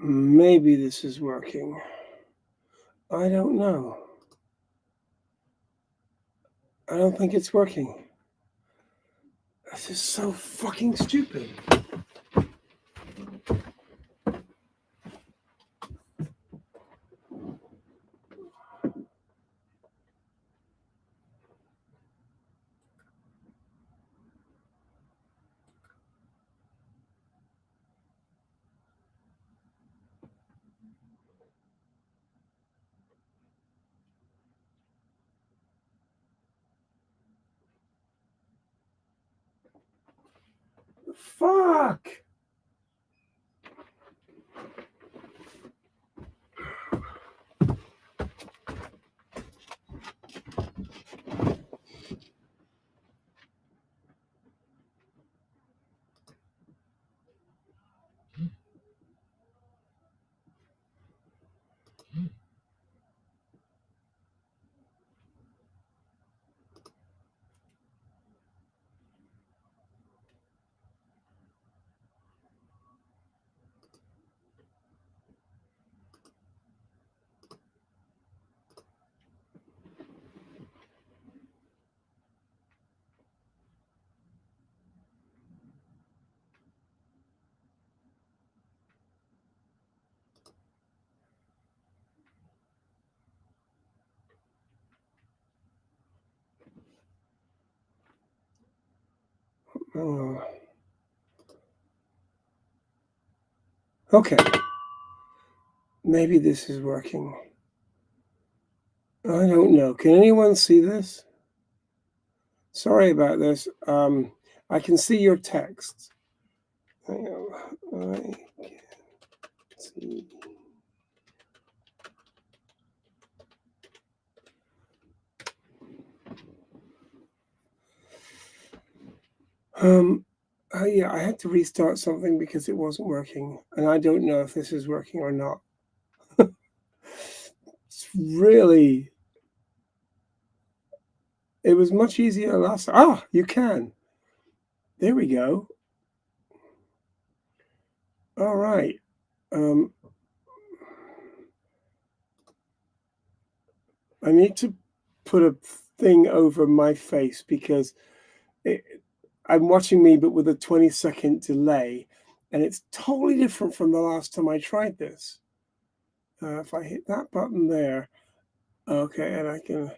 Maybe this is working. I don't know. I don't think it's working. This is so fucking stupid. Fuck! Oh. Okay. Maybe this is working. I don't know. Can anyone see this? Sorry about this. I can see your text. Hang on. I can see. Yeah, I had to restart something because it wasn't working, and I don't know if this is working or not. It's really. It was much easier last. Ah, you can. There we go. All right. I need to put a thing over my face because I'm watching me, but with a 20-second delay, and it's totally different from the last time I tried this. If I hit that button there, okay, and I can.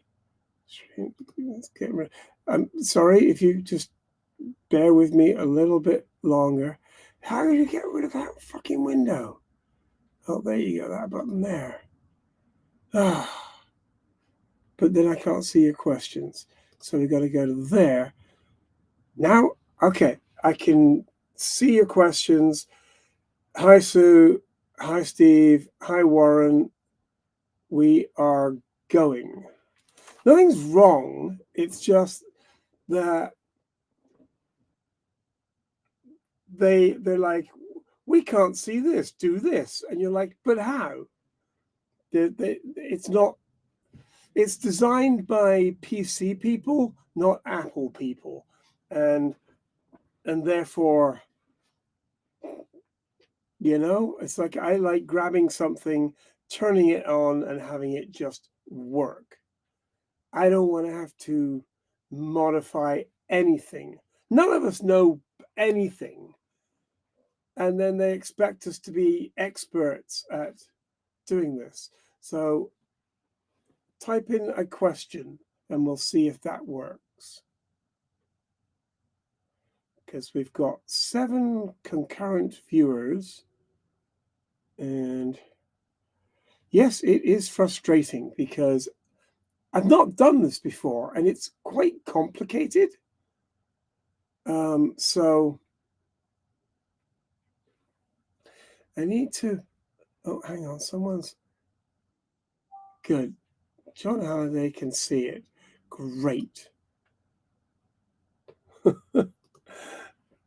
Let's get rid. I'm sorry if you just bear with me a little bit longer. How do you get rid of that fucking window? Oh, there you go, that button there. Ah, but then I can't see your questions, so we got to go to there. Now, okay, I can see your questions. Hi, Sue. Hi, Steve. Hi, Warren. We are going. Nothing's wrong. It's just that they're like, we can't see this. Do this, and you're like, but how? It's not. It's designed by PC people, not Apple people, and therefore, it's like I like grabbing something, turning it on, and having it just work. I don't want to have to modify anything. None of us know anything. And then they expect us to be experts at doing this. So type in a question and we'll see if that works. Because we've got 7 concurrent viewers. And yes, it is frustrating because I've not done this before and it's quite complicated. So I need to. Oh, hang on. Someone's good. John Halliday can see it. Great.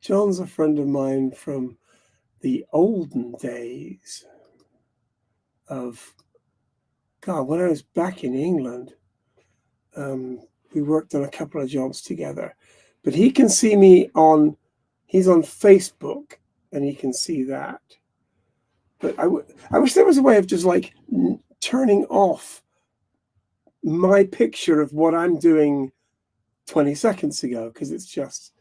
John's a friend of mine from the olden days of, God, when I was back in England. We worked on a couple of jobs together. But he can see me he's on Facebook, and he can see that. But I wish there was a way of just like turning off my picture of what I'm doing 20 seconds ago, because it's just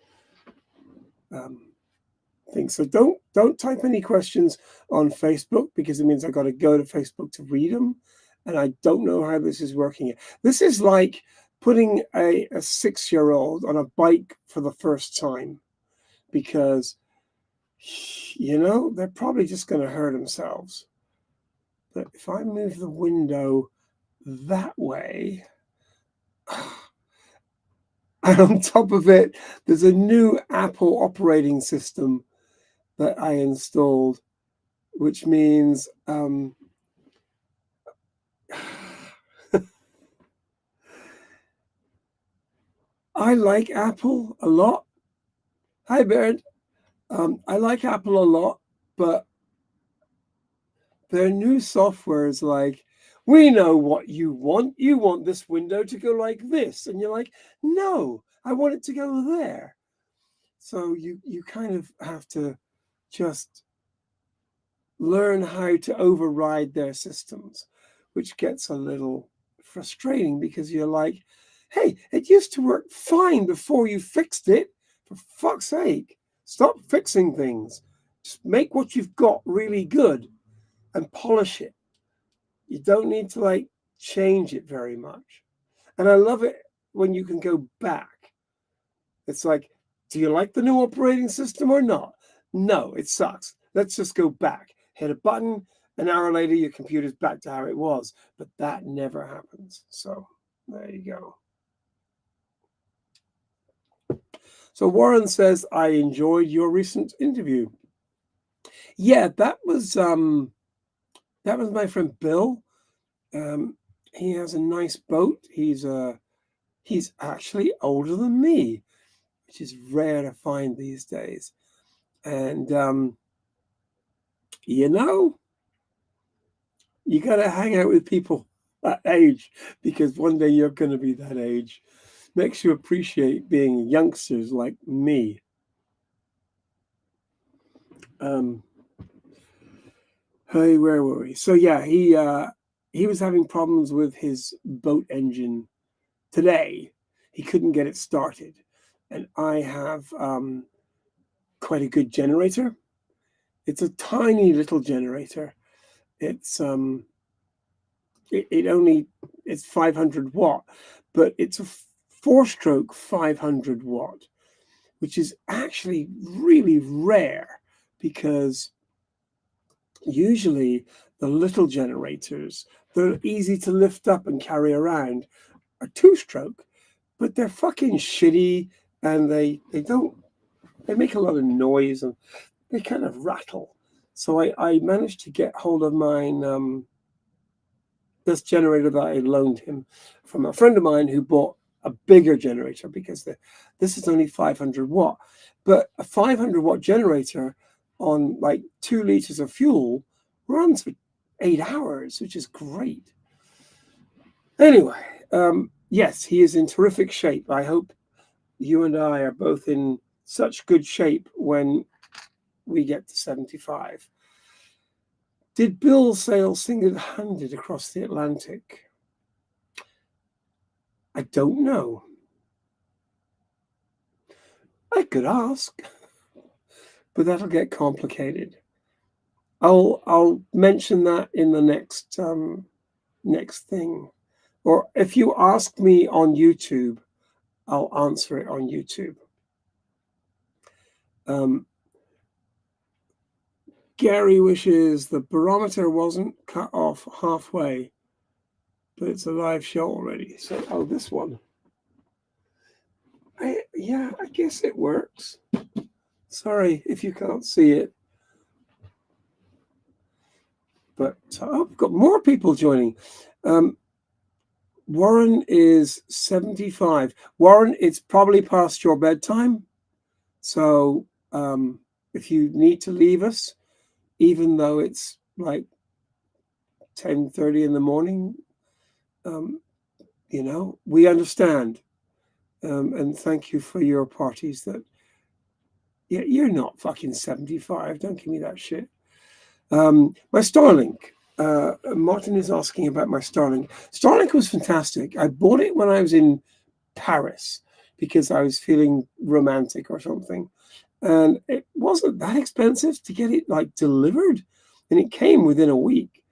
things. So don't type any questions on Facebook, because it means I've got to go to Facebook to read them, and I don't know how this is working. This is like putting a 6-year-old on a bike for the first time, because they're probably just going to hurt themselves. But if I move the window that way, and on top of it, there's a new Apple operating system that I installed, which means I like Apple a lot. Hi, Baird. I like Apple a lot, but their new software is like, we know what you want. You want this window to go like this. And you're like, no, I want it to go there. So you kind of have to just learn how to override their systems, which gets a little frustrating, because you're like, hey, it used to work fine before you fixed it. For fuck's sake, stop fixing things. Just make what you've got really good and polish it. You don't need to like change it very much. And I love it when you can go back. It's like, do you like the new operating system or not? No, it sucks. Let's just go back. Hit a button, an hour later, your computer's back to how it was. But that never happens. So there you go. So Warren says, I enjoyed your recent interview. Yeah, that was my friend Bill. He has a nice boat. He's actually older than me, which is rare to find these days. And you got to hang out with people that age, because one day you're going to be that age. Makes you appreciate being youngsters like me. Hey, where were we? So yeah, he was having problems with his boat engine today. He couldn't get it started, and I have quite a good generator. It's a tiny little generator. It's it's 500 watt, but it's a 4-stroke 500 watt, which is actually really rare, because usually the little generators, they're easy to lift up and carry around, are 2-stroke, but they're fucking shitty, and they make a lot of noise, and they kind of rattle. So I managed to get hold of mine, this generator that I loaned him from a friend of mine who bought a bigger generator, because this is only 500 watt. But a 500 watt generator on like 2 liters of fuel runs for 8 hours, which is great. Anyway, yes, he is in terrific shape. I hope you and I are both in such good shape when we get to 75. Did Bill sail single-handed across the Atlantic? I don't know. I could ask, but that'll get complicated. I'll mention that in the next thing. Or if you ask me on YouTube, I'll answer it on YouTube. Gary wishes the barometer wasn't cut off halfway, but it's a live show already. So, this one. I guess it works. Sorry if you can't see it. But I've got more people joining. Warren is 75. Warren, it's probably past your bedtime. So if you need to leave us, even though it's like 10:30 in the morning, we understand. And thank you for your parties. You're not fucking 75. Don't give me that shit. My Starlink. Martin is asking about my Starlink. Starlink was fantastic. I bought it when I was in Paris because I was feeling romantic or something. And it wasn't that expensive to get it like delivered. And it came within a week.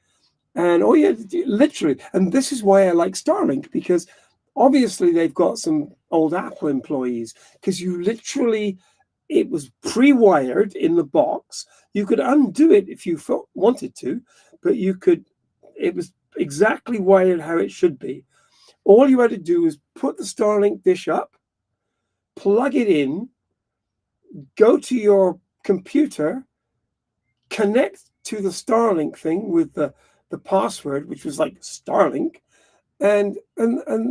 And all you had to do, literally, and this is why I like Starlink, because obviously they've got some old Apple employees, because you literally, it was pre-wired in the box. You could undo it if you wanted to, but you could, it was exactly wired how it should be. All you had to do was put the Starlink dish up, plug it in, go to your computer, connect to the Starlink thing with the password, which was like Starlink, and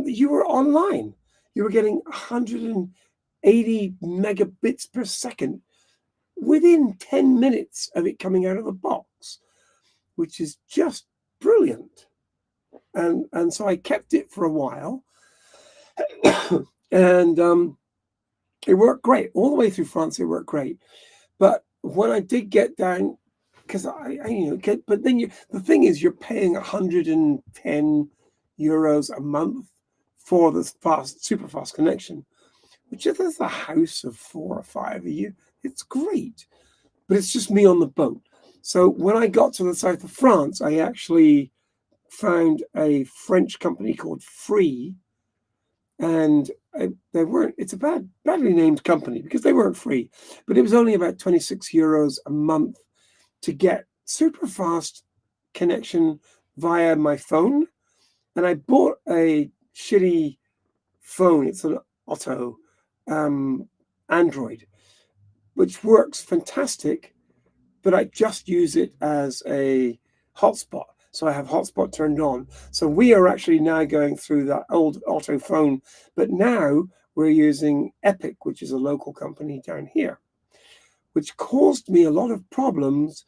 you were online. You were getting 180 megabits per second within 10 minutes of it coming out of the box, which is just brilliant. And so I kept it for a while, and it worked great all the way through France. It worked great, but when I did get down, because I get, but then the thing is, you're paying 110 euros a month for this super fast connection, which if there's a house of 4 or 5 of you, it's great. But it's just me on the boat. So when I got to the south of France, I actually found a French company called Free, and they weren't. It's a badly named company because they weren't free, but it was only about 26 euros a month to get super fast connection via my phone. And I bought a shitty phone. It's an Otto Android, which works fantastic, but I just use it as a hotspot. So I have hotspot turned on. So we are actually now going through that old Otto phone, but now we're using Epic, which is a local company down here, which caused me a lot of problems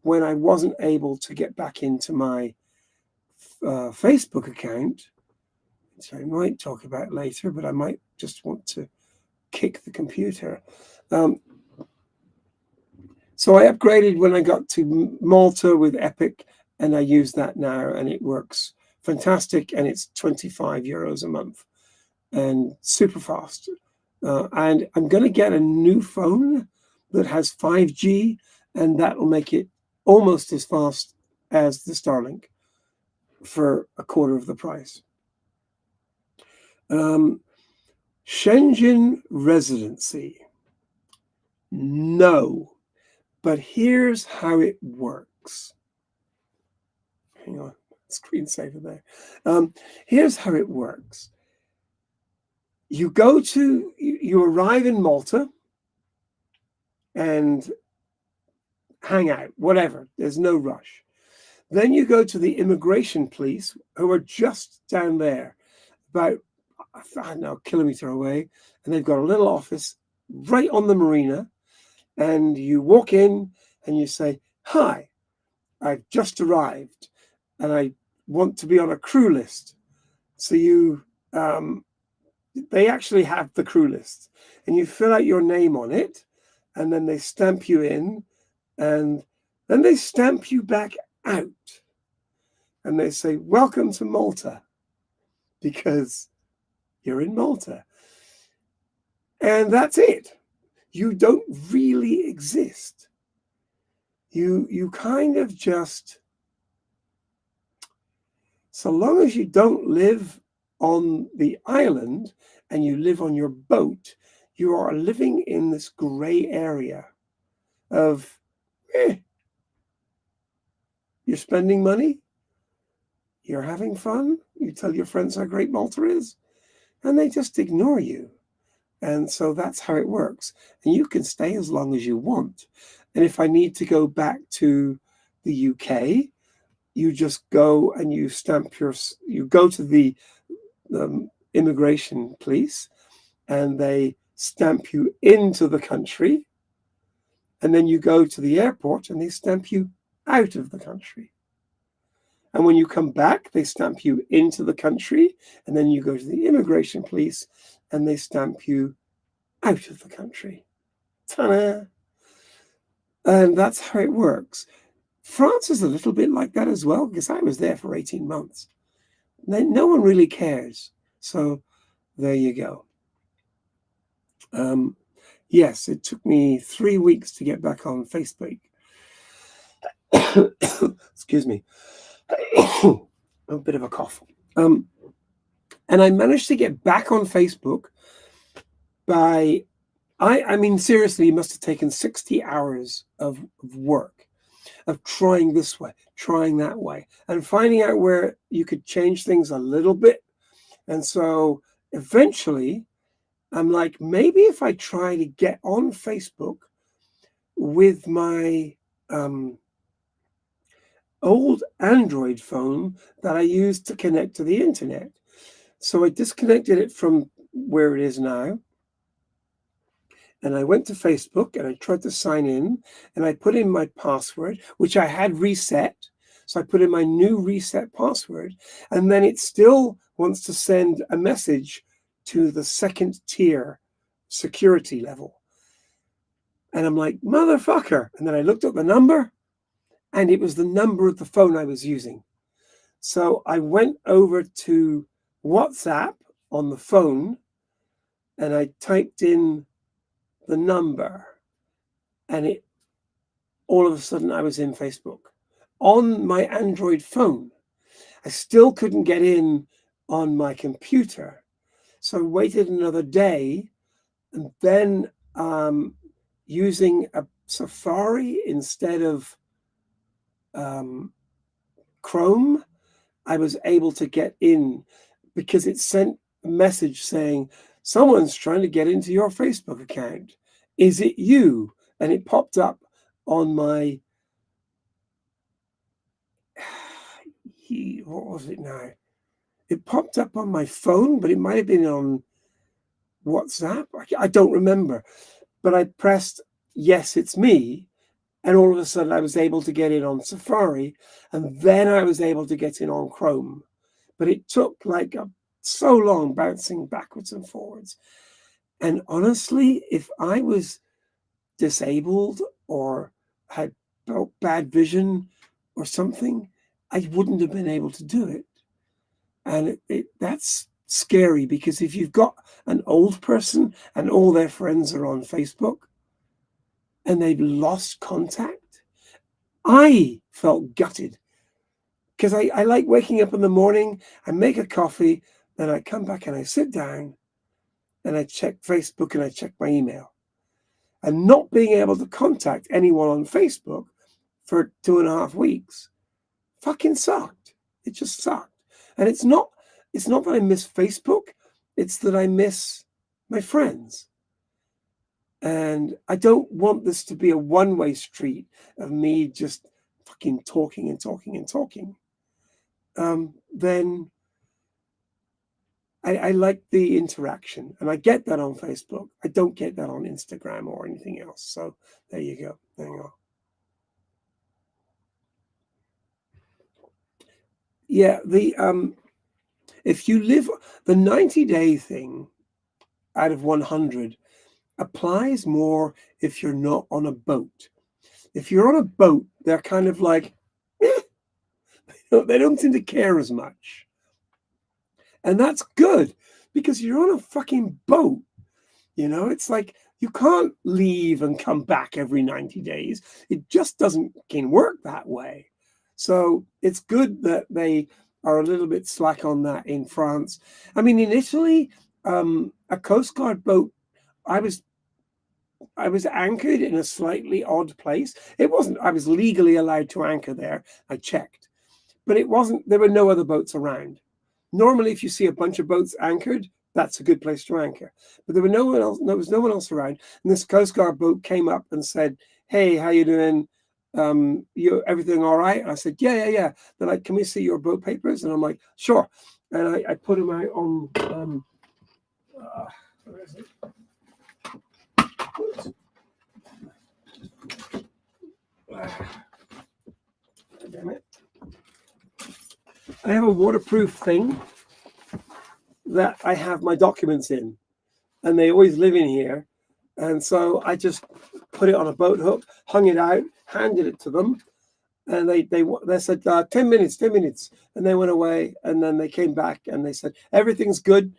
when I wasn't able to get back into my Facebook account, which I might talk about later, but I might just want to kick the computer. So I upgraded when I got to Malta with Epic, and I use that now, and it works fantastic, and it's 25 euros a month and super fast. And I'm going to get a new phone that has 5G, and that will make it almost as fast as the Starlink for a quarter of the price. Shenzhen residency. No, but here's how it works. Hang on, screensaver there. Here's how it works. You arrive in Malta and hang out, whatever. There's no rush. Then you go to the immigration police, who are just down there, about, I don't know, a kilometer away, and they've got a little office right on the marina. And you walk in and you say, "Hi, I've just arrived, and I want to be on a crew list." So they actually have the crew list, and you fill out your name on it, and then they stamp you in, and then they stamp you back out, and they say, "Welcome to Malta," because you're in Malta. And that's it. You don't really exist. You kind of just, so long as you don't live on the island and you live on your boat, you are living in this gray area of, you're spending money, you're having fun, you tell your friends how great Malta is, and they just ignore you. And so that's how it works. And you can stay as long as you want. And if I need to go back to the UK, you just go and you go to the immigration police, and they stamp you into the country. And then you go to the airport and they stamp you out of the country. And when you come back, they stamp you into the country, and then you go to the immigration police and they stamp you out of the country. Ta-da! And that's how it works. France is a little bit like that as well, because I was there for 18 months. No one really cares. So there you go. Yes, it took me 3 weeks to get back on Facebook. Excuse me. A bit of a cough. And I managed to get back on Facebook by, I mean, seriously, it must have taken 60 hours of work, of trying this way, trying that way, and finding out where you could change things a little bit. And so eventually, I'm like, maybe if I try to get on Facebook with my old Android phone that I used to connect to the internet. So I disconnected it from where it is now. And I went to Facebook and I tried to sign in and I put in my password, which I had reset. So I put in my new reset password, and then it still wants to send a message to the second tier security level. And I'm like, motherfucker. And then I looked up the number, and it was the number of the phone I was using. So I went over to WhatsApp on the phone and I typed in the number, and all of a sudden I was in Facebook on my Android phone. I still couldn't get in on my computer. So I waited another day, and then using a Safari instead of Chrome, I was able to get in, because it sent a message saying, someone's trying to get into your Facebook account. Is it you? And it popped up on my, what was it now? It popped up on my phone, but it might have been on WhatsApp. I don't remember. But I pressed, yes, it's me. And all of a sudden I was able to get in on Safari, and then I was able to get in on Chrome. But it took like so long, bouncing backwards and forwards. And honestly, if I was disabled or had bad vision or something, I wouldn't have been able to do it. And that's scary, because if you've got an old person and all their friends are on Facebook and they've lost contact, I felt gutted, because I like waking up in the morning, I make a coffee, then I come back and I sit down and I check Facebook and I check my email. And not being able to contact anyone on Facebook for 2.5 weeks fucking sucked. It just sucked. And it's not that I miss Facebook, it's that I miss my friends. And I don't want this to be a one-way street of me just fucking talking and talking and talking. Then I like the interaction, and I get that on Facebook. I don't get that on Instagram or anything else. So there you go. There you go. Yeah, if you live, the 90-day thing out of 100 applies more if you're not on a boat. If you're on a boat, they're kind of like, they don't seem to care as much. And that's good, because you're on a fucking boat. It's like you can't leave and come back every 90 days. It just doesn't work that way. So it's good that they are a little bit slack on that in France. I mean, in Italy, a Coast Guard boat, I was anchored in a slightly odd place. It wasn't, I was legally allowed to anchor there. I checked, but it wasn't, there were no other boats around. Normally, if you see a bunch of boats anchored, that's a good place to anchor. But there was no one else around. And this Coast Guard boat came up and said, "Hey, how you doing? Everything all right?" And I said, yeah. They're like, "Can we see your boat papers?" And I'm like, "Sure." And I put them out on, where is it? Damn it. I have a waterproof thing that I have my documents in, and they always live in here. And so I just put it on a boat hook, hung it out, handed it to them. And they said 10 minutes, 10 minutes, and they went away. And then they came back and they said everything's good.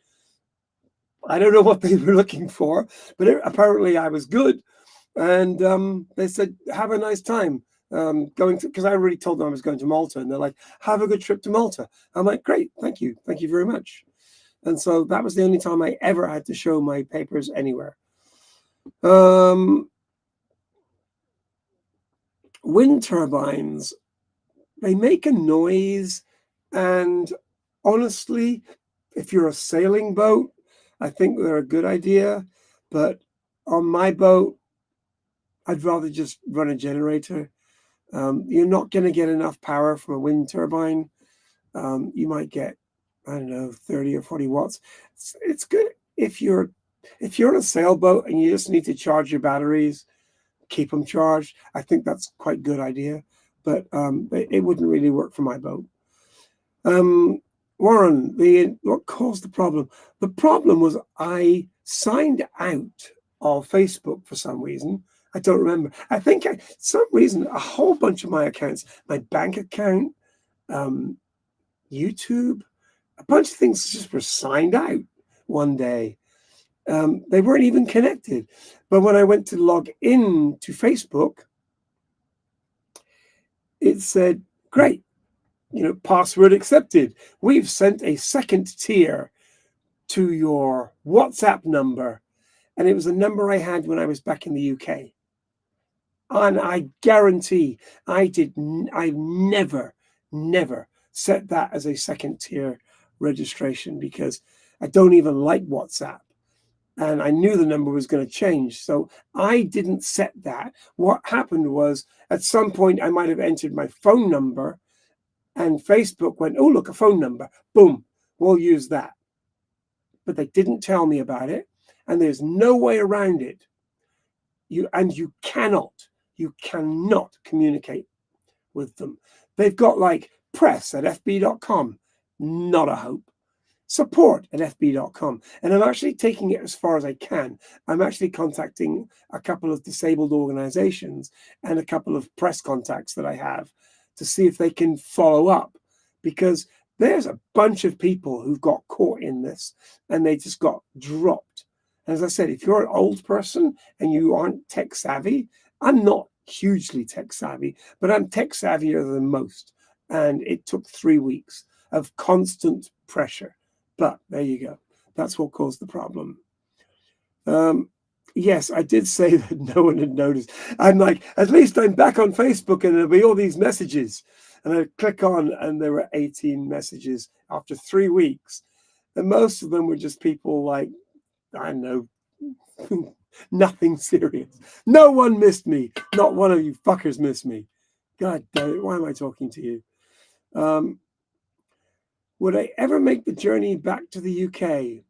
I don't know what they were looking for, but apparently I was good. And they said, have a nice time going to, because I already told them I was going to Malta, and they're like, have a good trip to Malta. I'm like, great, thank you very much. And so that was the only time I ever had to show my papers anywhere. Wind turbines, they make a noise, and honestly, if you're a sailing boat, I think they're a good idea. But on my boat, I'd rather just run a generator. You're not going to get enough power from a wind turbine. You might get, I don't know, 30 or 40 watts. It's good if you're on a sailboat and you just need to charge your batteries, keep them charged. I think that's quite a good idea, but it wouldn't really work for my boat. Warren, what caused the problem? The problem was I signed out of Facebook for some reason. I don't remember. I think some reason a whole bunch of my accounts, my bank account, YouTube, a bunch of things just were signed out one day. They weren't even connected. But when I went to log in to Facebook, it said, great, password accepted. We've sent a second tier to your WhatsApp number. And it was a number I had when I was back in the UK. And I guarantee I've never set that as a second tier registration, because I don't even like WhatsApp. And I knew the number was going to change. So I didn't set that. What happened was, at some point, I might have entered my phone number, and Facebook went, oh, look, a phone number. Boom, we'll use that. But they didn't tell me about it. And there's no way around it. You cannot communicate with them. They've got like press@fb.com. Not a hope. Support@fb.com. And I'm actually taking it as far as I can. I'm actually contacting a couple of disabled organizations and a couple of press contacts that I have to see if they can follow up, because there's a bunch of people who've got caught in this and they just got dropped. And as I said, if you're an old person and you aren't tech savvy, I'm not hugely tech savvy, but I'm tech savvier than most. And it took 3 weeks of constant pressure. But there you go. That's what caused the problem. Yes, I did say that no one had noticed. I'm like, at least I'm back on Facebook and there'll be all these messages. And I click on, and there were 18 messages after 3 weeks. And most of them were just people like, I don't know, nothing serious. No one missed me. Not one of you fuckers missed me. God damn it, why am I talking to you? Would I ever make the journey back to the UK?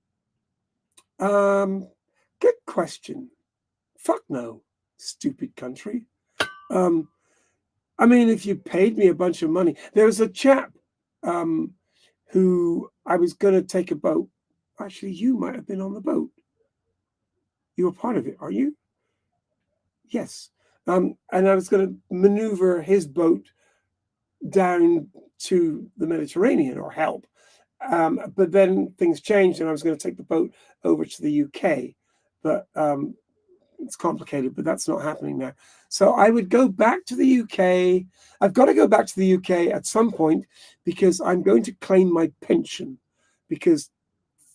Good question. Fuck no, stupid country. I mean, if you paid me a bunch of money. There was a chap who I was going to take a boat. Actually, you might have been on the boat. You were part of it, are you? Yes. And I was going to maneuver his boat down to the Mediterranean, or help. But then things changed, and I was going to take the boat over to the UK. But it's complicated, but that's not happening now. So I would go back to the UK. I've got to go back to the UK at some point, because I'm going to claim my pension, because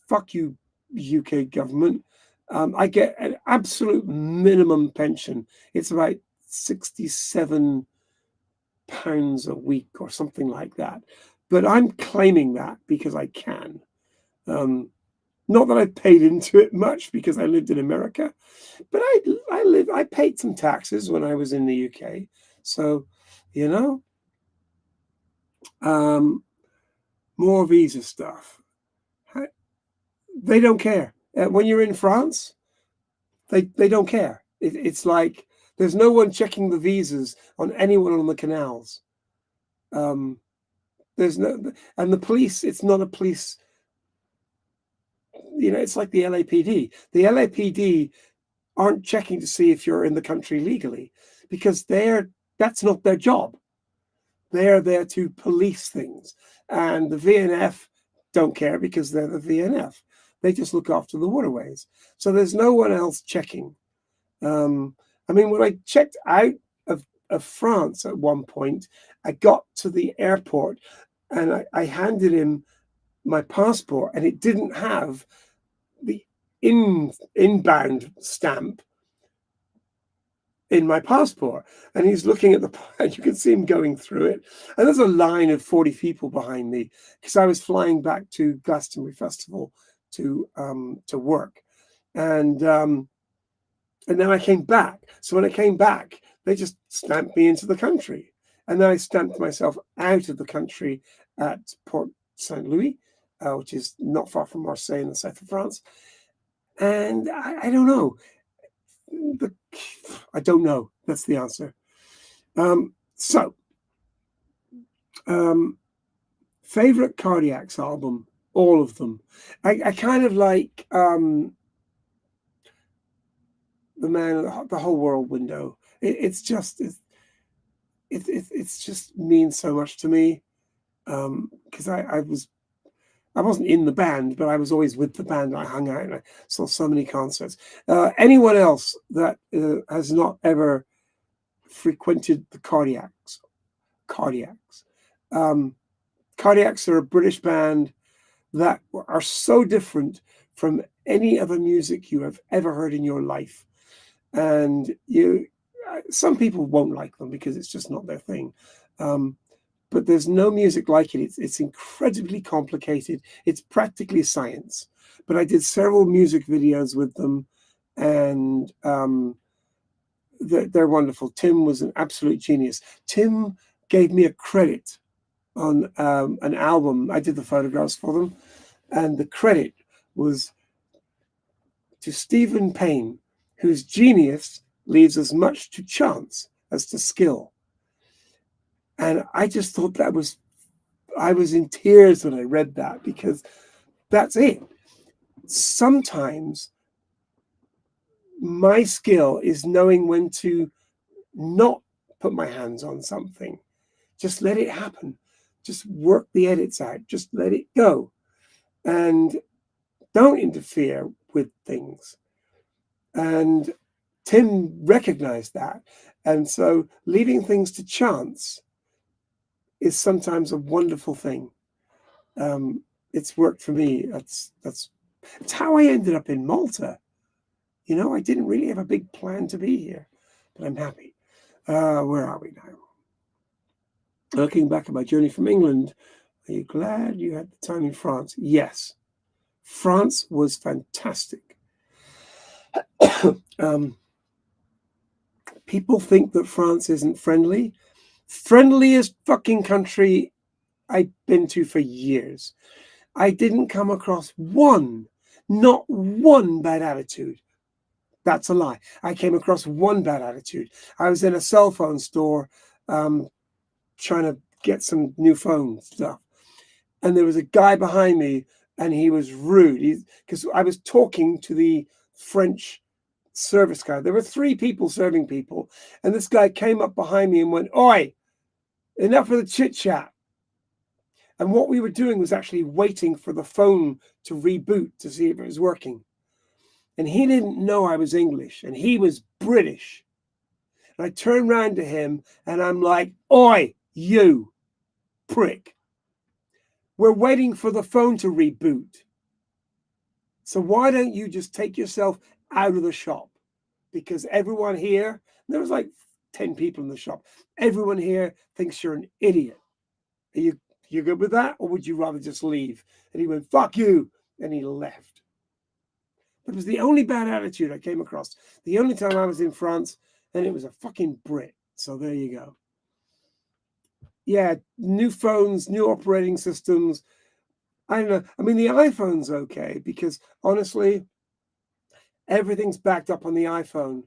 fuck you, UK government. I get an absolute minimum pension. It's about £67 a week or something like that. But I'm claiming that because I can. Not that I paid into it much, because I lived in America, but I paid some taxes when I was in the UK. So, more visa stuff. They don't care. When you're in France, they don't care. It's like there's no one checking the visas on anyone on the canals. There's no, and the police, it's not a police, it's like the LAPD. The LAPD aren't checking to see if you're in the country legally, because that's not their job. They are there to police things. And the VNF don't care because they're the VNF. They just look after the waterways. So there's no one else checking. I mean, when I checked out of France at one point, I got to the airport and I handed him my passport, and it didn't have the inbound stamp in my passport. And he's looking at the, and you can see him going through it. And there's a line of 40 people behind me because I was flying back to Glastonbury Festival to work. And then I came back. So when I came back, they just stamped me into the country. And then I stamped myself out of the country at Port Saint Louis, which is not far from Marseille in the south of France. And I don't know. I don't know. That's the answer. Favorite Cardiacs album, all of them. I kind of like the Man, the Whole World Window. It's just means so much to me, because I wasn't in the band, but I was always with the band. I hung out and I saw so many concerts. Anyone else that has not ever frequented the Cardiacs? Cardiacs are a British band that are so different from any other music you have ever heard in your life. And some people won't like them because it's just not their thing. But there's no music like it. It's incredibly complicated. It's practically science. But I did several music videos with them, and they're wonderful. Tim was an absolute genius. Tim gave me a credit on an album. I did the photographs for them, and the credit was to Stephen Payne, whose genius leaves as much to chance as to skill. And I just thought I was in tears when I read that, because that's it. Sometimes my skill is knowing when to not put my hands on something. Just let it happen. Just work the edits out. Just let it go. And don't interfere with things. And Tim recognized that. And so leaving things to chance is sometimes a wonderful thing. It's worked for me. It's how I ended up in Malta. I didn't really have a big plan to be here, but I'm happy. Where are we now? Looking back at my journey from England, are you glad you had the time in France? Yes. France was fantastic. People think that France isn't friendly. Friendliest fucking country I've been to for years. I didn't come across not one bad attitude. That's a lie. I came across one bad attitude. I was in a cell phone store trying to get some new phone stuff. And there was a guy behind me, and he was rude because I was talking to the French service guy. There were 3 people serving people. And this guy came up behind me and went, "Oi, enough of the chit chat." And what we were doing was actually waiting for the phone to reboot to see if it was working. And he didn't know I was English, and he was British. And I turned around to him and I'm like, "Oi, you prick. We're waiting for the phone to reboot. So why don't you just take yourself out of the shop?" Because everyone here, there was like 10 people in the shop, everyone here thinks you're an idiot. Are you good with that? Or would you rather just leave? And he went, "Fuck you." And he left. It was the only bad attitude I came across. The only time I was in France, and it was a fucking Brit. So there you go. Yeah, new phones, new operating systems. I don't know. I mean, the iPhone's okay because honestly, everything's backed up on the iPhone.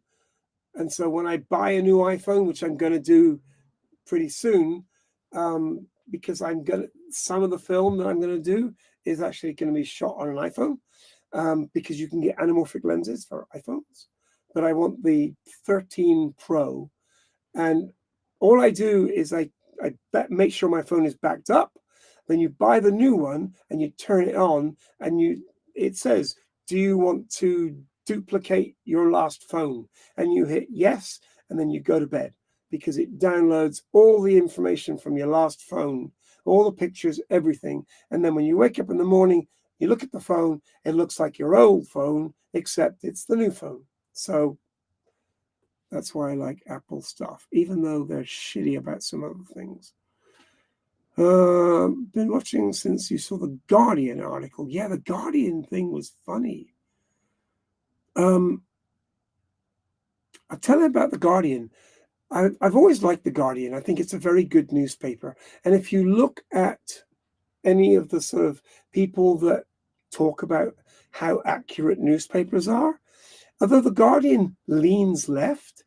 And so when I buy a new iPhone, which I'm going to do pretty soon, because some of the film that I'm going to do is actually going to be shot on an iPhone. Because you can get anamorphic lenses for iPhones, but I want the 13 Pro, and all I do is I make sure my phone is backed up. Then you buy the new one and you turn it on, and it says, do you want to duplicate your last phone? And you hit yes, and then you go to bed, because it downloads all the information from your last phone, all the pictures, everything. And then when you wake up in the morning, you look at the phone, it looks like your old phone, except it's the new phone. So that's why I like Apple stuff, even though they're shitty about some other things. Been watching since you saw the Guardian article. Yeah, the Guardian thing was funny. I'll tell you about the Guardian. I've always liked the Guardian. I think it's a very good newspaper. And if you look at any of the sort of people that talk about how accurate newspapers are, although the Guardian leans left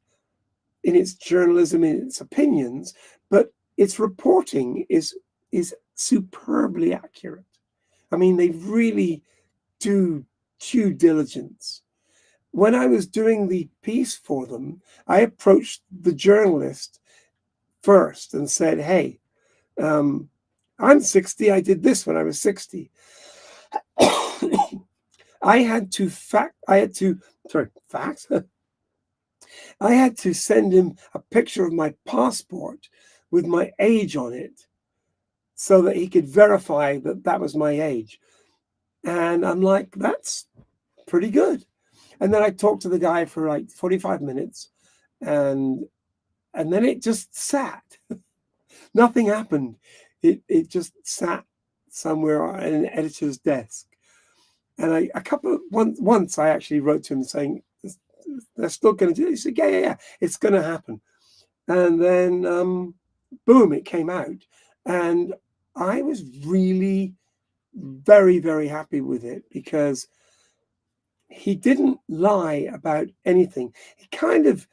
in its journalism, in its opinions, but its reporting is superbly accurate. I mean, they really do due diligence. When I was doing the piece for them, I approached the journalist first and said, hey, I'm 60. I did this when I was 60. I had to send him a picture of my passport with my age on it so that he could verify that that was my age. And I'm like, that's pretty good. And then I talked to the guy for like 45 minutes, and then it just sat. Nothing happened. It just sat somewhere on an editor's desk. And once I actually wrote to him saying, they're still going to do it. He said, yeah, it's going to happen. And then, boom, it came out. And I was really very, very happy with it, because he didn't lie about anything. He kind of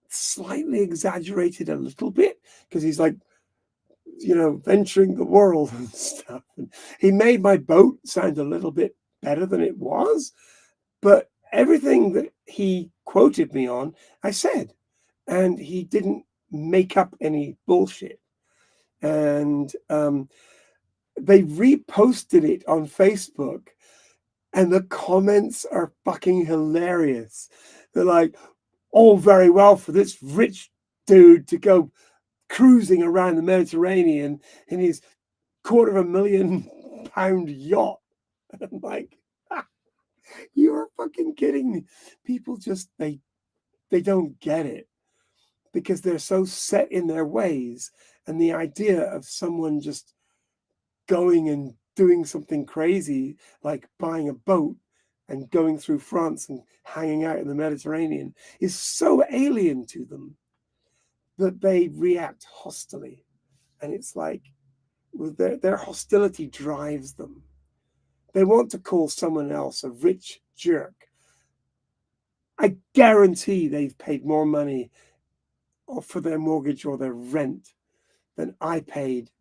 slightly exaggerated a little bit, because he's like, venturing the world and stuff. And he made my boat sound a little bit better than it was. But everything that he quoted me on, I said. And he didn't make up any bullshit. And they reposted it on Facebook, and the comments are fucking hilarious. They're like, all very well for this rich dude to go cruising around the Mediterranean in his £250,000 yacht. And I'm like, you are fucking kidding me. People just, they don't get it, because they're so set in their ways. And the idea of someone just going and doing something crazy, like buying a boat and going through France and hanging out in the Mediterranean, is so alien to them that they react hostilely. And it's like, their hostility drives them. They want to call someone else a rich jerk. I guarantee they've paid more money for their mortgage or their rent than I paid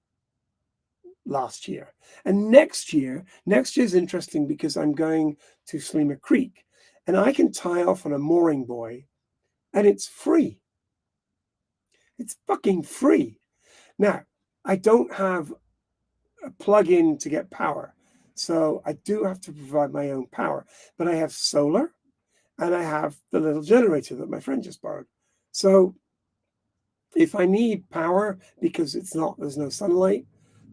last year. And next year's interesting, because I'm going to Slima Creek, and I can tie off on a mooring buoy, and it's free. It's fucking free. Now, I don't have a plug-in to get power, so I do have to provide my own power. But I have solar, and I have the little generator that my friend just borrowed. So if I need power because there's no sunlight,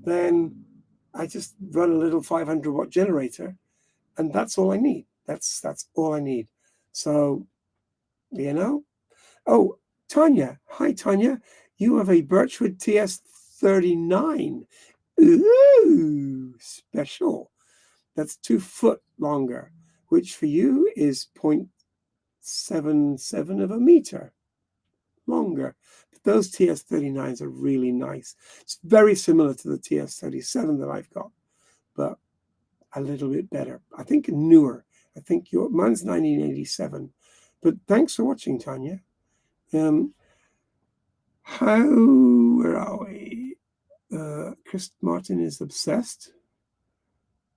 then I just run a little 500-watt generator, and that's all I need. That's all I need. So, Oh, Tanya. Hi, Tanya. You have a Birchwood TS39. Ooh, special. That's 2 foot longer, which for you is 0.77 of a meter longer. But those TS39s are really nice. It's very similar to the TS37 that I've got, but a little bit better. I think newer. I think mine's 1987. But thanks for watching, Tanya. Where are we? Chris Martin is obsessed.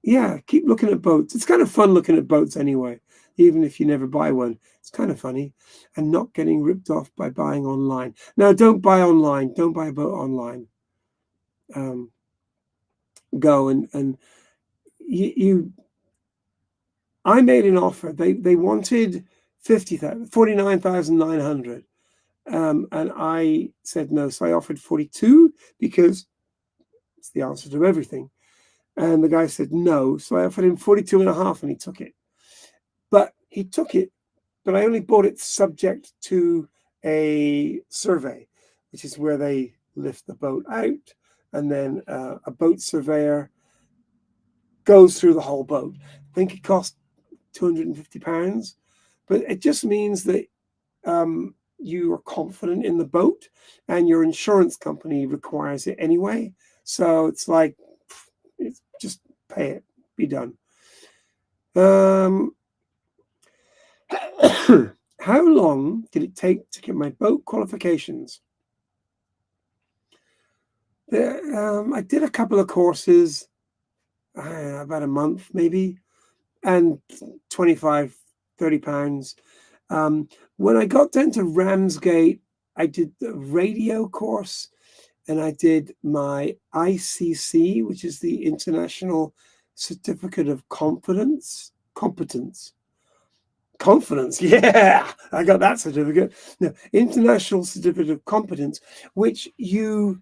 Yeah, keep looking at boats. It's kind of fun looking at boats anyway, even if you never buy one. It's kind of funny. And not getting ripped off by buying online. No, don't buy online. Don't buy a boat online. go. And I made an offer. They wanted 49,900. And I said no. So I offered 42 because it's the answer to everything. And the guy said no. So I offered him 42 and a half and he took it. But he took it, but I only bought it subject to a survey, which is where they lift the boat out. And then a boat surveyor goes through the whole boat. I think it cost £250. But it just means that you are confident in the boat and your insurance company requires it anyway. So it's like, it's just pay it, be done. How long did it take to get my boat qualifications? I did a couple of courses, about a month maybe, and 25, 30 pounds. When I got down to Ramsgate, I did the radio course and I did my ICC, which is the International Certificate of Competence. Yeah, I got that certificate. No, International Certificate of Competence, which you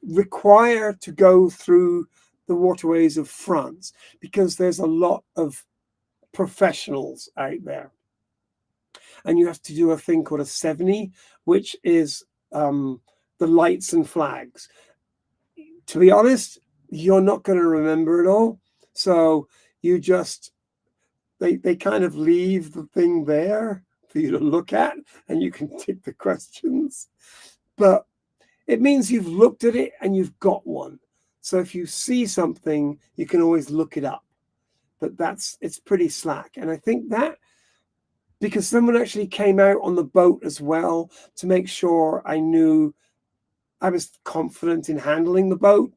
require to go through the waterways of France because there's a lot of professionals out there. And you have to do a thing called a 70, which is the lights and flags. To be honest, you're not going to remember it all. So you just, they kind of leave the thing there for you to look at and you can tick the questions. But it means you've looked at it and you've got one. So if you see something, you can always look it up. But it's pretty slack. And I think that because someone actually came out on the boat as well to make sure I knew I was confident in handling the boat.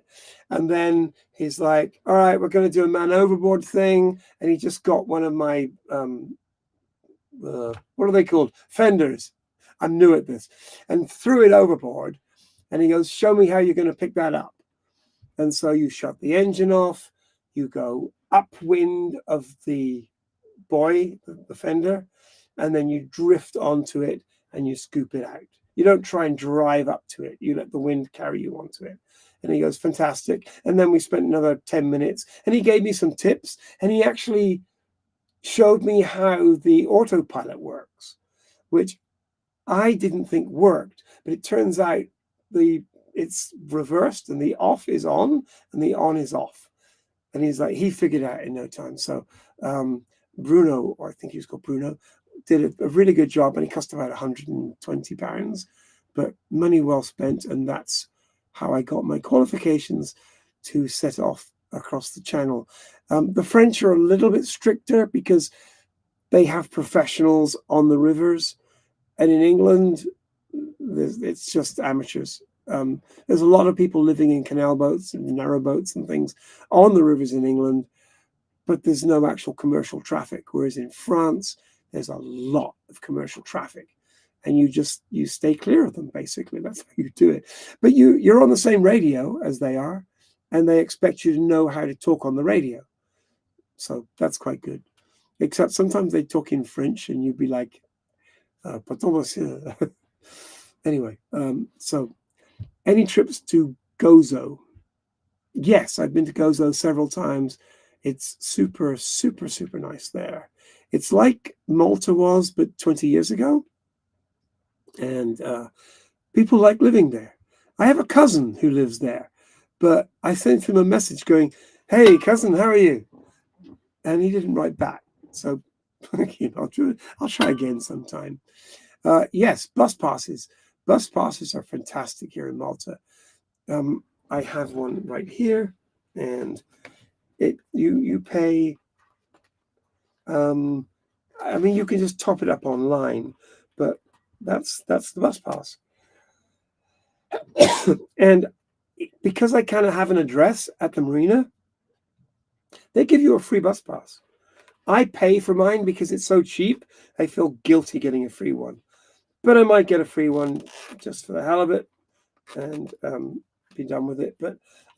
And then he's like, all right, we're going to do a man overboard thing. And he just got one of my, what are they called? Fenders. I'm new at this. And threw it overboard. And he goes, show me how you're going to pick that up. And so you shut the engine off. You go upwind of the buoy, the fender, and then you drift onto it and you scoop it out. You don't try and drive up to it. You let the wind carry you onto it. And he goes, fantastic. And then we spent another 10 minutes and he gave me some tips and he actually showed me how the autopilot works, which I didn't think worked, but it turns out it's reversed and the off is on and the on is off. And he's like, he figured it out in no time. So Bruno, or I think he was called Bruno, did a really good job and it cost about £120, but money well spent. And that's how I got my qualifications to set off across the channel. The French are a little bit stricter because they have professionals on the rivers. And in England, it's just amateurs. There's a lot of people living in canal boats and narrow boats and things on the rivers in England, but there's no actual commercial traffic. Whereas in France, there's a lot of commercial traffic and you stay clear of them, basically. That's how you do it. But you're on the same radio as they are, and they expect you to know how to talk on the radio. So that's quite good. Except sometimes they talk in French and you'd be like, anyway, so any trips to Gozo? Yes, I've been to Gozo several times. It's super, super, super nice there. It's like Malta was, but 20 years ago. And people like living there. I have a cousin who lives there, but I sent him a message going, hey, cousin, how are you? And he didn't write back. So I'll try again sometime. Yes, bus passes. Bus passes are fantastic here in Malta. I have one right here, and you pay. I mean, you can just top it up online, but that's the bus pass. And because I kind of have an address at the marina, they give you a free bus pass. I pay for mine because it's so cheap. I feel guilty getting a free one, but I might get a free one just for the hell of it. And be done with it.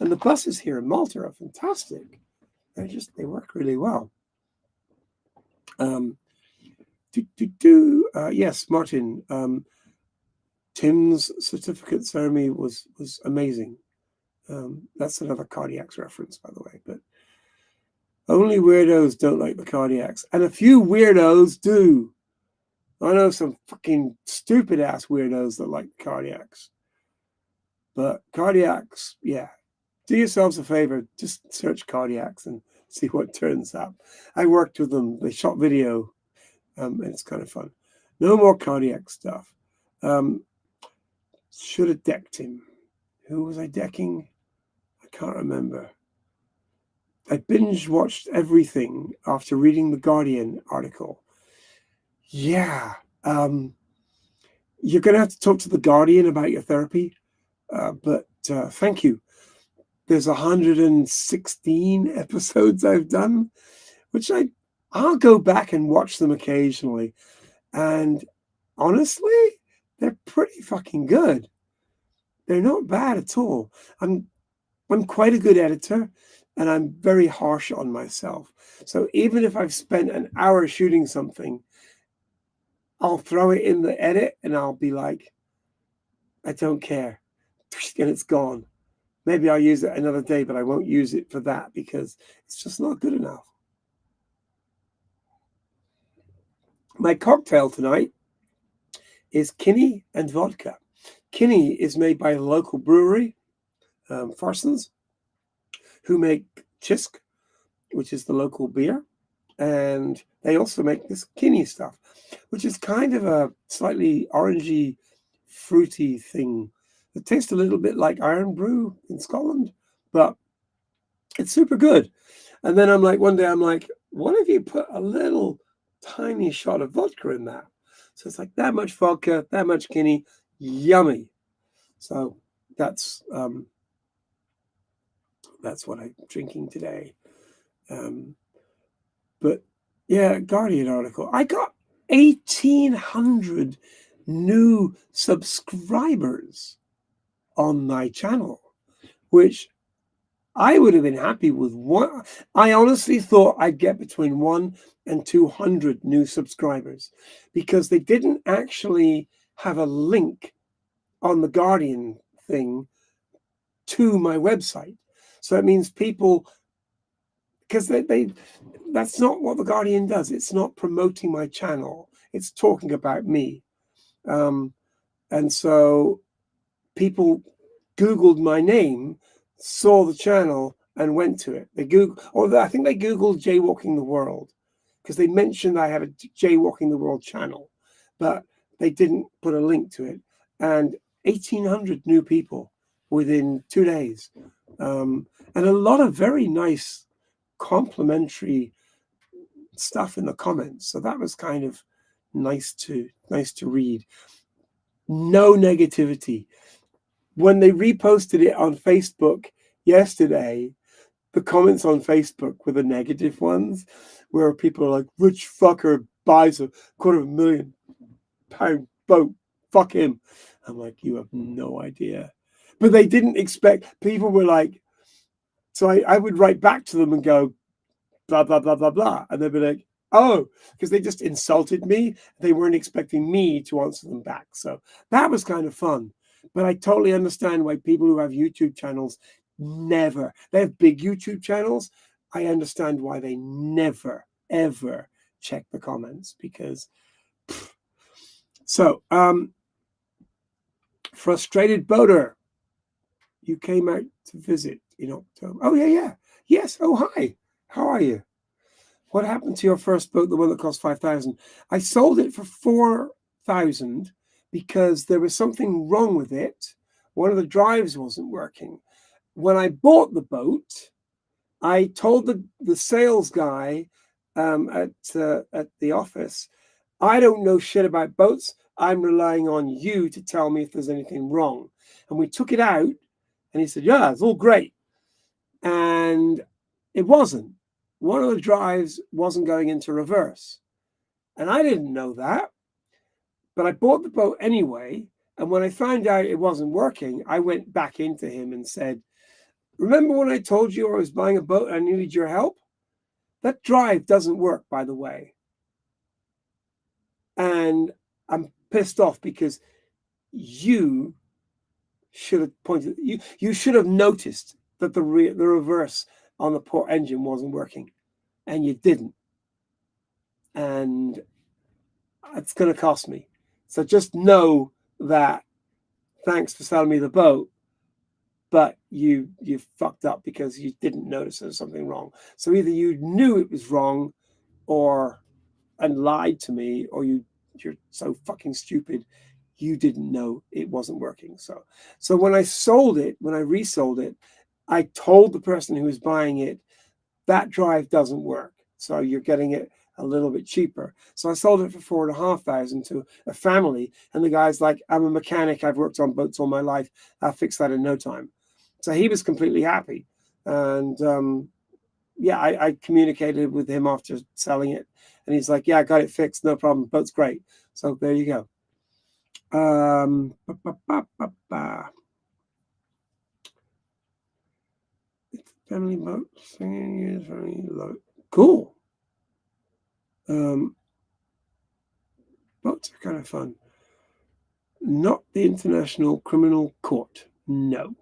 And the buses here in Malta are fantastic. They work really well. Yes, Martin. Tim's certificate ceremony was amazing. That's another Cardiacs reference, by the way. But only weirdos don't like the Cardiacs, and a few weirdos do. I know some fucking stupid ass weirdos that like Cardiacs. But Cardiacs, yeah. Do yourselves a favor, just search Cardiacs and see what turns up. I worked with them. They shot video, and it's kind of fun. No more Cardiac stuff. Should have decked him. Who was I decking? I can't remember. I binge watched everything after reading the Guardian article. Yeah. You're going to have to talk to the Guardian about your therapy. But thank you. There's 116 episodes I've done, which I'll go back and watch them occasionally. And honestly, they're pretty fucking good. They're not bad at all. I'm quite a good editor, and I'm very harsh on myself. So even if I've spent an hour shooting something, I'll throw it in the edit and I'll be like, I don't care. And it's gone. Maybe I'll use it another day, but I won't use it for that because it's just not good enough. My cocktail tonight is Kinney and vodka. Kinney is made by a local brewery, Farsons, who make Chisk, which is the local beer. And they also make this Kinney stuff, which is kind of a slightly orangey, fruity thing. It tastes a little bit like Iron Brew in Scotland, but it's super good. And then one day I'm like, what if you put a little tiny shot of vodka in that? So it's like that much vodka, that much Kinney, yummy. So that's what I'm drinking today. But yeah, Guardian article. I got 1,800 new subscribers on my channel, which I would have been happy with. One, I honestly thought I'd get between 1 and 200 new subscribers because they didn't actually have a link on the Guardian thing to my website. So it means people, because that's not what the Guardian does. It's not promoting my channel. It's talking about me. And so people Googled my name, saw the channel, and went to it. I think they Googled Jaywalking the World because they mentioned I had a Jaywalking the World channel, but they didn't put a link to it. And 1,800 new people within 2 days. And a lot of very nice complimentary stuff in the comments. So that was kind of nice to read. No negativity. When they reposted it on Facebook yesterday, the comments on Facebook were the negative ones, where people are like, rich fucker buys a £250,000 boat. Fuck him. I'm like, you have no idea. But they didn't expect, people were like, so I would write back to them and go, blah, blah, blah, blah, blah. And they'd be like, oh, because they just insulted me. They weren't expecting me to answer them back. So that was kind of fun. But I totally understand why people who have YouTube channels they have big YouTube channels. I understand why they never, ever check the comments because. So, Frustrated Boater, you came out to visit in October. Oh, yeah. Yes. Oh, hi. How are you? What happened to your first boat, the one that cost 5,000? I sold it for 4,000 because there was something wrong with it. One of the drives wasn't working. When I bought the boat, I told the sales guy at the office, I don't know shit about boats. I'm relying on you to tell me if there's anything wrong. And we took it out, and he said, yeah, it's all great. And it wasn't. One of the drives wasn't going into reverse. And I didn't know that. But I bought the boat anyway. And when I found out it wasn't working, I went back into him and said, remember when I told you I was buying a boat and I needed your help? That drive doesn't work, by the way. And I'm pissed off because you should have pointed, you should have noticed that the reverse on the port engine wasn't working, and you didn't. And it's going to cost me. So just know that thanks for selling me the boat, but you fucked up because you didn't notice there was something wrong. So either you knew it was wrong or and lied to me, or you're so fucking stupid you didn't know it wasn't working. So when I resold it, I told the person who was buying it, that drive doesn't work, so you're getting it a little bit cheaper. So I sold it for 4,500 to a family, and the guy's like, I'm a mechanic, I've worked on boats all my life, I'll fix that in no time. So he was completely happy. And yeah, I communicated with him after selling it, and he's like, yeah, I got it fixed, no problem, boat's great. So there you go. Family boat, singing is very low. Cool. Boats are kind of fun. Not the International Criminal Court. No.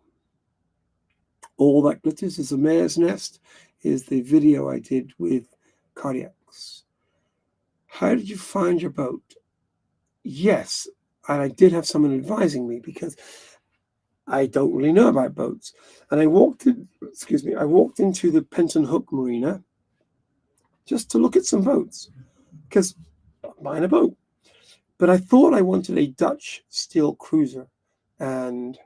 All That Glitters is a Mare's Nest is the video I did with Cardiacs. How did you find your boat? Yes, and I did have someone advising me because I don't really know about boats. And I walked into the Penton Hook Marina just to look at some boats because I'm buying a boat. But I thought I wanted a Dutch steel cruiser, and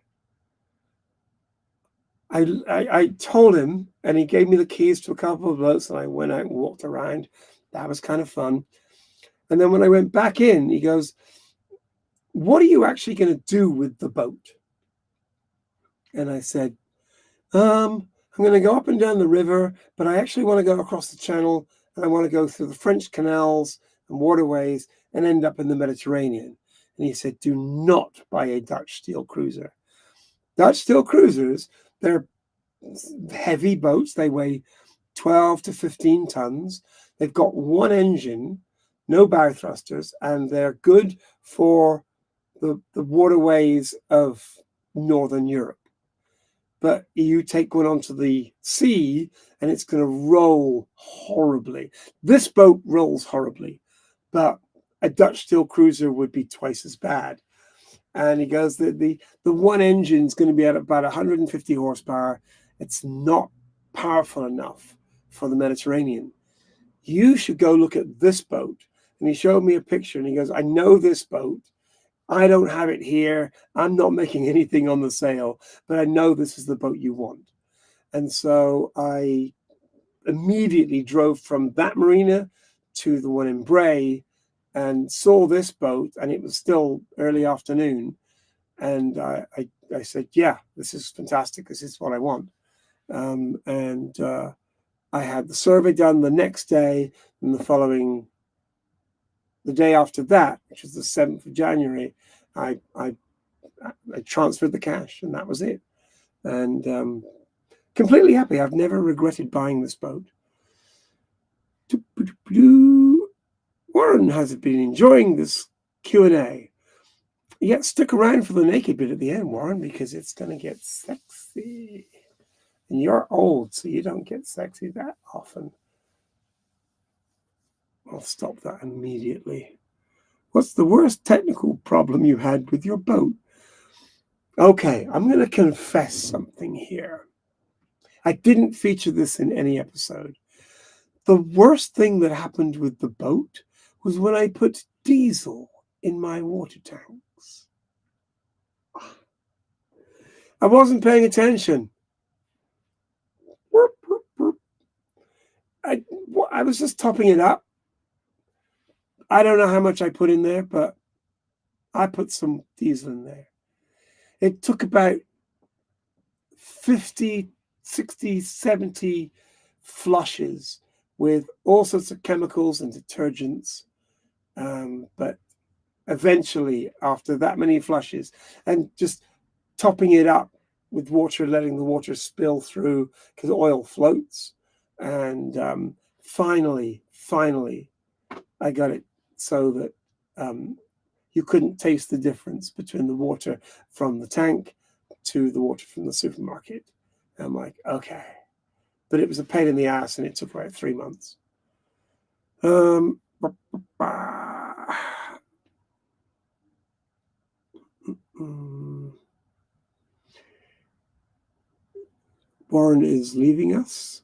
I told him, and he gave me the keys to a couple of boats, and I went out and walked around. That was kind of fun. And then when I went back in, he goes, what are you actually going to do with the boat? And I said, I'm going to go up and down the river, but I actually want to go across the channel, and I want to go through the French canals and waterways and end up in the Mediterranean. And he said, do not buy a Dutch steel cruiser. Dutch steel cruisers, they're heavy boats. They weigh 12 to 15 tons. They've got one engine, no bow thrusters, and they're good for the waterways of Northern Europe. But you take one onto the sea and it's going to roll horribly. This boat rolls horribly, but a Dutch steel cruiser would be twice as bad. And he goes, the one engine is going to be at about 150 horsepower. It's not powerful enough for the Mediterranean. You should go look at this boat. And he showed me a picture and he goes, I know this boat. I don't have it here. I'm not making anything on the sale, but I know this is the boat you want. And so I immediately drove from that marina to the one in Bray and saw this boat, and it was still early afternoon. And I said, yeah, this is fantastic. This is what I want. And I had the survey done the next day, and the day after that, which was the 7th of January, I transferred the cash, and that was it. And completely happy. I've never regretted buying this boat. Warren has been enjoying this Q&A. Yeah, stick around for the naked bit at the end, Warren, because it's going to get sexy. And you're old, so you don't get sexy that often. I'll stop that immediately. What's the worst technical problem you had with your boat? Okay, I'm going to confess something here. I didn't feature this in any episode. The worst thing that happened with the boat was when I put diesel in my water tanks. I wasn't paying attention. I was just topping it up. I don't know how much I put in there, but I put some diesel in there. It took about 50, 60, 70 flushes with all sorts of chemicals and detergents. But eventually, after that many flushes, and just topping it up with water, letting the water spill through because oil floats. And finally, I got it so that you couldn't taste the difference between the water from the tank to the water from the supermarket. And I'm like, okay. But it was a pain in the ass, and it took about 3 months. Um, Warren is leaving us,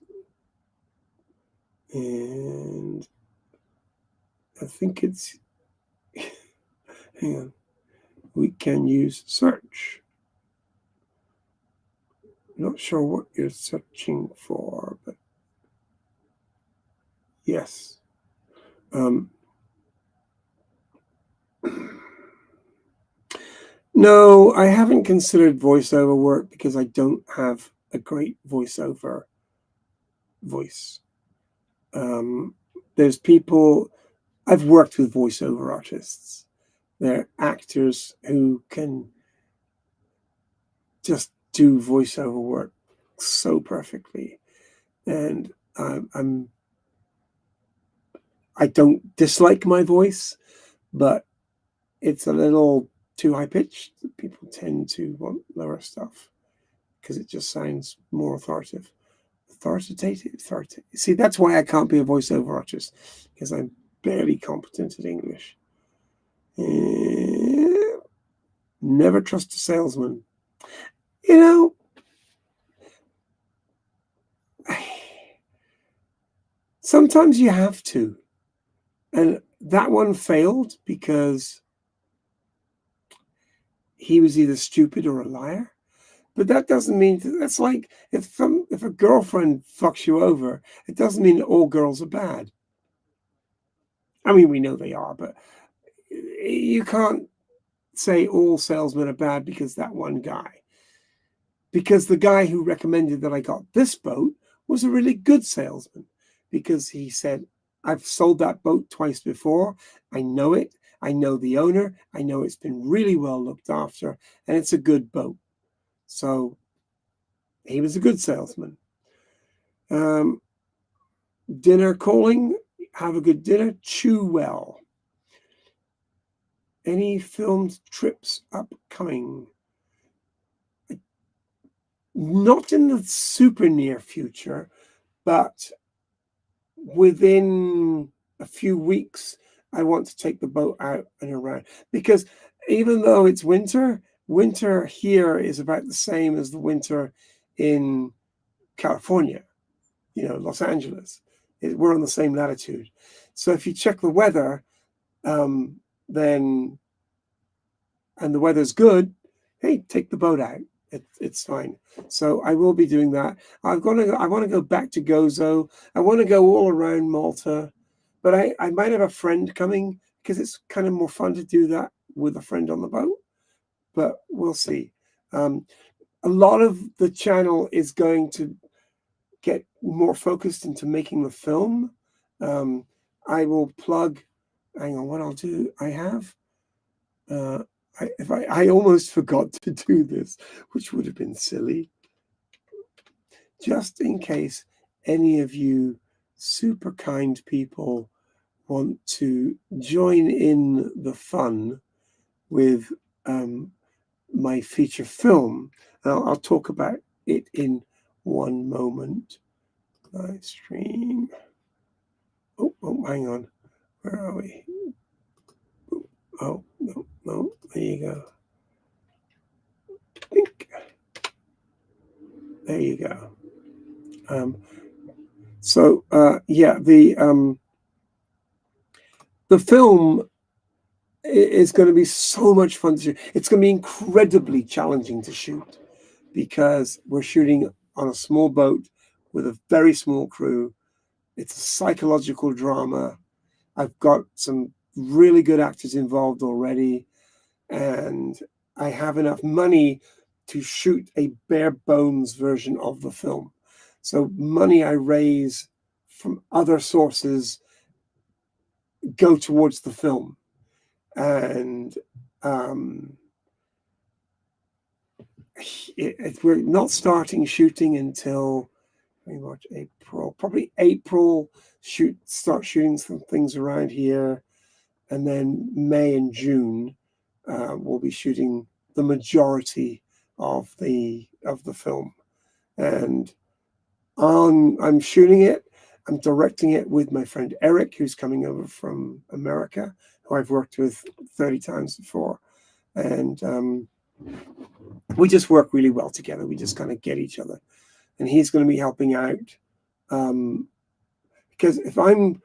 and I think it's, hang on, we can use search. Not sure what you're searching for, but yes. No, I haven't considered voiceover work because I don't have a great voiceover voice. There's people, I've worked with voiceover artists. They're actors who can just do voiceover work so perfectly. And I don't dislike my voice, but it's a little too high pitched. People tend to want lower stuff because it just sounds more authoritative. See, that's why I can't be a voiceover artist, because I'm barely competent at English. Never trust a salesman. You know, sometimes you have to. And that one failed because he was either stupid or a liar. But that doesn't mean, that's like if a girlfriend fucks you over, it doesn't mean that all girls are bad. I mean, we know they are, but you can't say all salesmen are bad because that one guy. Because the guy who recommended that I got this boat was a really good salesman, because he said, I've sold that boat twice before. I know it. I know the owner. I know it's been really well looked after, and it's a good boat. So he was a good salesman. Dinner calling, have a good dinner, chew well. Any filmed trips upcoming? Not in the super near future, but within a few weeks, I want to take the boat out and around. Because even though it's winter, winter here is about the same as the winter in California, Los Angeles. We're on the same latitude. So if you check the weather, then, and the weather's good, hey, take the boat out. It's fine. So I will be doing that. I want to go back to Gozo. I want to go all around Malta, but I might have a friend coming, because it's kind of more fun to do that with a friend on the boat. But we'll see. A lot of the channel is going to get more focused into making the film. I will plug. Hang on, what I'll do. I have. I almost forgot to do this, which would have been silly. Just in case any of you super kind people want to join in the fun with my feature film, I'll talk about it in one moment. Live stream. Oh, hang on. Where are we? Oh, no. There you go. Think. There you go. Yeah, the film is going to be so much fun to shoot. It's going to be incredibly challenging to shoot, because we're shooting on a small boat with a very small crew. It's a psychological drama. I've got some really good actors involved already, and I have enough money to shoot a bare bones version of the film. So money I raise from other sources go towards the film. and we're not starting shooting until pretty much April, probably April. Start shooting some things around here, and then May and June we'll be shooting the majority of the film. And I'm shooting it. I'm directing it with my friend Eric, who's coming over from America, who I've worked with 30 times before, and we just work really well together. We just kind of get each other, and he's going to be helping out because if I'm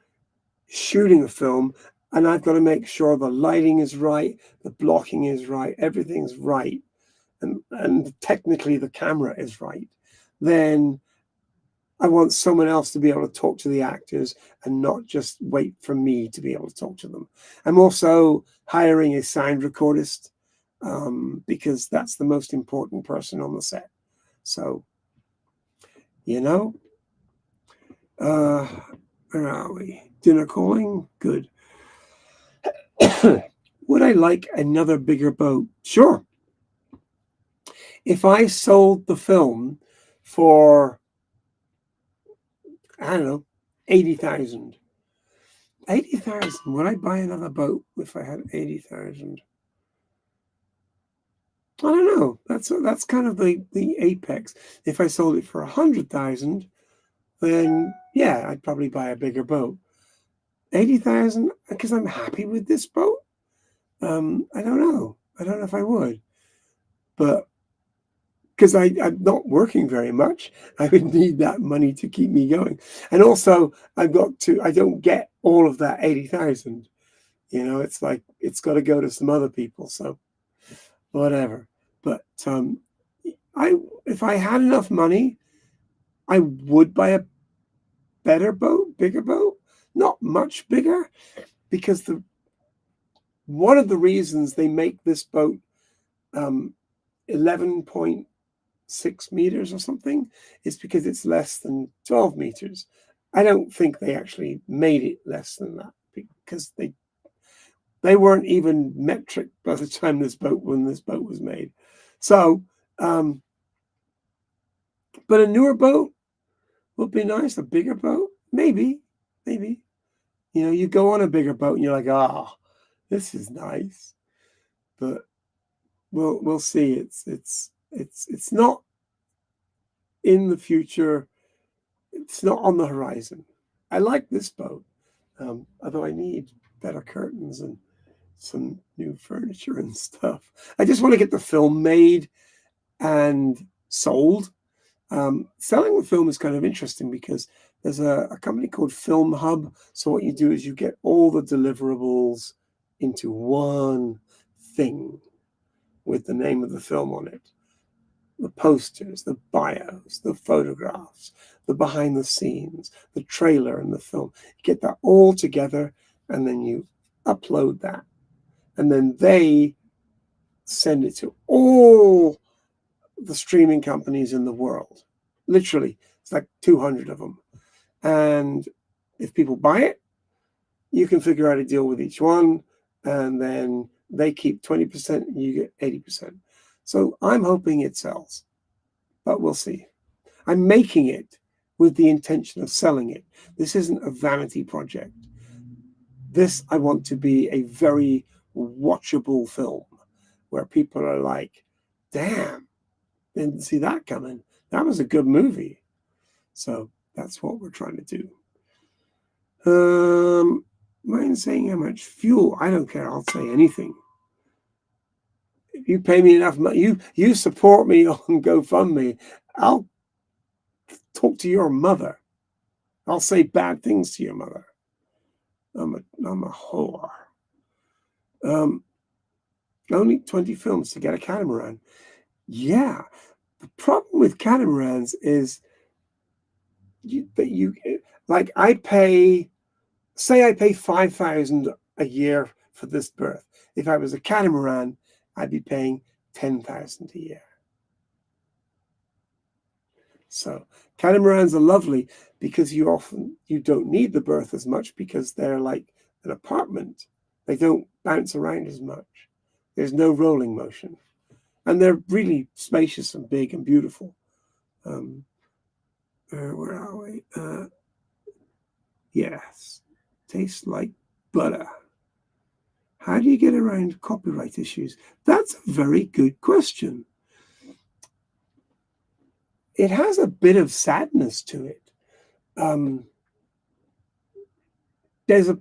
shooting a film and I've got to make sure the lighting is right, the blocking is right, everything's right, and technically the camera is right, then I want someone else to be able to talk to the actors and not just wait for me to be able to talk to them. I'm also hiring a sound recordist because that's the most important person on the set. So, you know, where are we? Dinner calling? Good. Would I like another bigger boat? Sure. If I sold the film for, I don't know, 80,000. 80,000. Would I buy another boat if I had 80,000? I don't know. That's kind of the apex. If I sold it for 100,000, then yeah, I'd probably buy a bigger boat. 80,000 because I'm happy with this boat. I don't know. I don't know if I would, but because I'm not working very much, I would need that money to keep me going. And also, I don't get all of that 80,000. It's like it's got to go to some other people. So whatever. But if I had enough money, I would buy a better boat, bigger boat, not much bigger, because one of the reasons they make this boat 11.6 meters or something is because it's less than 12 meters. I don't think they actually made it less than that because they weren't even metric by the time when this boat was made. So, but a newer boat would be nice. A bigger boat, maybe. You go on a bigger boat and you're like, this is nice. But we'll see. It's not in the future. It's not on the horizon. I like this boat, although I need better curtains and some new furniture and stuff. I just want to get the film made and sold. Selling the film is kind of interesting because there's a company called Film Hub. So what you do is you get all the deliverables into one thing with the name of the film on it. The posters, the bios, the photographs, the behind the scenes, the trailer and the film. You get that all together and then you upload that. And then they send it to all the streaming companies in the world. Literally, it's like 200 of them. And if people buy it, you can figure out a deal with each one. And then they keep 20% and you get 80%. So I'm hoping it sells, but we'll see. I'm making it with the intention of selling it. This isn't a vanity project. This, I want to be a very watchable film where people are like, damn, didn't see that coming. That was a good movie. So that's what we're trying to do. Mind saying how much fuel? I don't care. I'll say anything. If you pay me enough money, you support me on GoFundMe, I'll talk to your mother. I'll say bad things to your mother. I'm a whore. Only 20 films to get a catamaran. Yeah. The problem with catamarans is like I pay 5,000 a year for this berth. If I was a catamaran, I'd be paying 10,000 a year. So catamarans are lovely because you don't need the berth as much because they're like an apartment. They don't bounce around as much. There's no rolling motion. And they're really spacious and big and beautiful. Where are we? Yes. Tastes like butter. How do you get around copyright issues? That's a very good question. It has a bit of sadness to it. There's a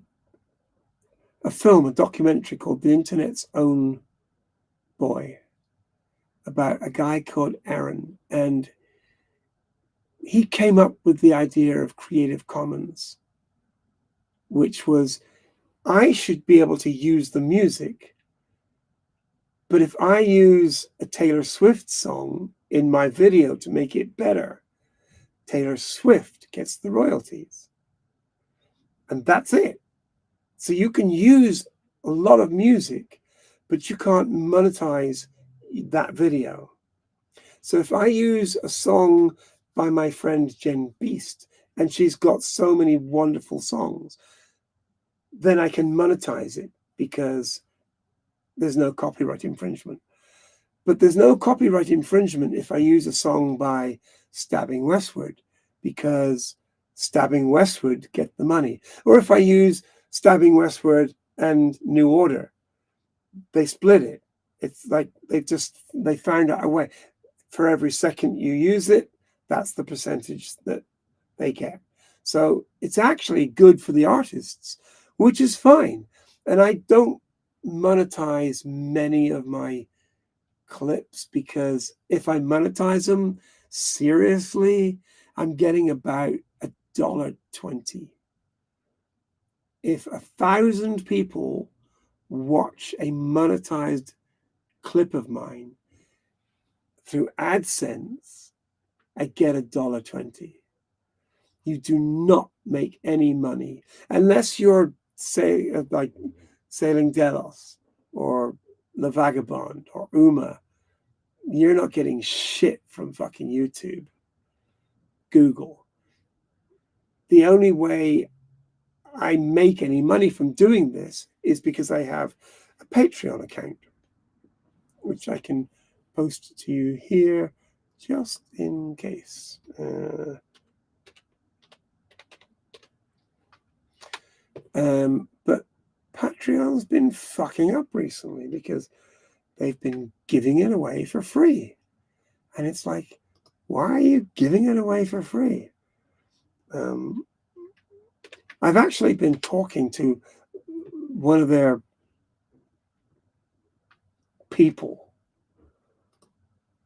film, a documentary called The Internet's Own Boy, about a guy called Aaron, and he came up with the idea of Creative Commons, which was, I should be able to use the music, but if I use a Taylor Swift song in my video to make it better, Taylor Swift gets the royalties. And that's it. So you can use a lot of music, but you can't monetize that video. So if I use a song by my friend Jen Beast, and she's got so many wonderful songs, then I can monetize it because there's no copyright infringement. But there's no copyright infringement if I use a song by Stabbing Westward, because Stabbing Westward get the money. Or if I use Stabbing Westward and New Order, they split it. It's like they found out a way. For every second you use it, that's the percentage that they get. So it's actually good for the artists, which is fine. And I don't monetize many of my clips because if I monetize them seriously, I'm getting about $1.20. If 1,000 people watch a monetized clip of mine through AdSense, I get $1.20. You do not make any money unless you're, say, like Sailing Delos or Le Vagabond or Uma. You're not getting shit from fucking YouTube, Google. The only way I make any money from doing this is because I have a Patreon account, which I can post to you here just in case. But Patreon's been fucking up recently because they've been giving it away for free. And it's like, why are you giving it away for free? I've actually been talking to one of their people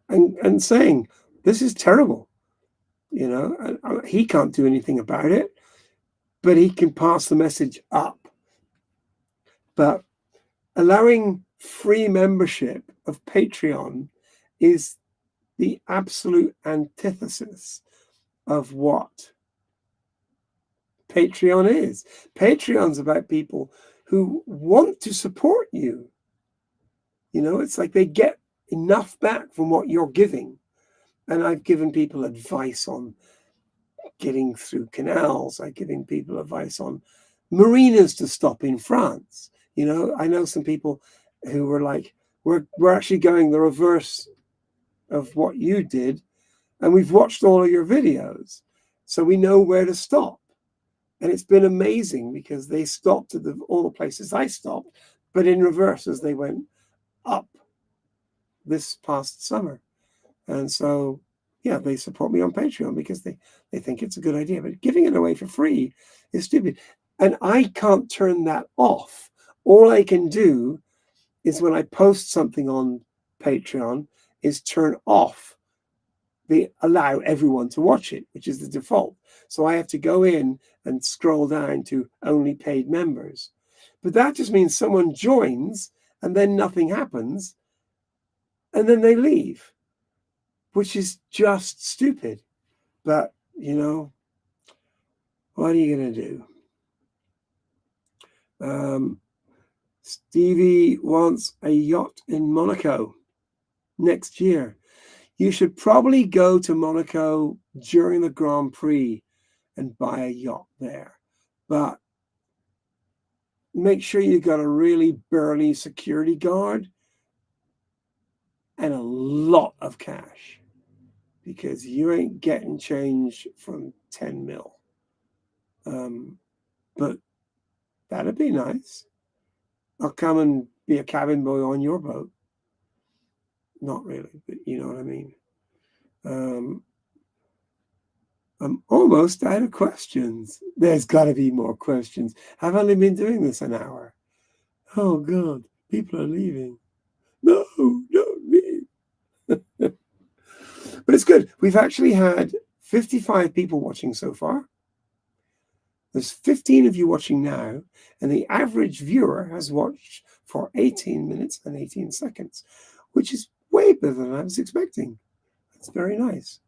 and saying, this is terrible. You know, he can't do anything about it, but he can pass the message up. But allowing free membership of Patreon is the absolute antithesis of what Patreon is. Patreon's about people who want to support you. You know, it's like they get enough back from what you're giving. And I've given people advice on getting through canals. I'm giving people advice on marinas to stop in France. You know, I know some people who were like, we're actually going the reverse of what you did, and we've watched all of your videos, so we know where to stop. And it's been amazing because they stopped at all the places I stopped, but in reverse as they went up this past summer. And so, yeah, they support me on Patreon because they think it's a good idea. But giving it away for free is stupid. And I can't turn that off. All I can do is when I post something on Patreon is turn off the allow everyone to watch it, which is the default. So I have to go in and scroll down to only paid members. But that just means someone joins and then nothing happens. And then they leave, which is just stupid. But, you know, what are you going to do? Stevie wants a yacht in Monaco next year. You should probably go to Monaco during the Grand Prix and buy a yacht there. But make sure you got a really burly security guard and a lot of cash, because you ain't getting change from 10 mil. But that'd be nice. I'll come and be a cabin boy on your boat. Not really, but you know what I mean. I'm almost out of questions. There's got to be more questions. I've only been doing this an hour. Oh, God, people are leaving. No, don't leave. But it's good. We've actually had 55 people watching so far. There's 15 of you watching now, and the average viewer has watched for 18 minutes and 18 seconds, which is way better than I was expecting. That's very nice.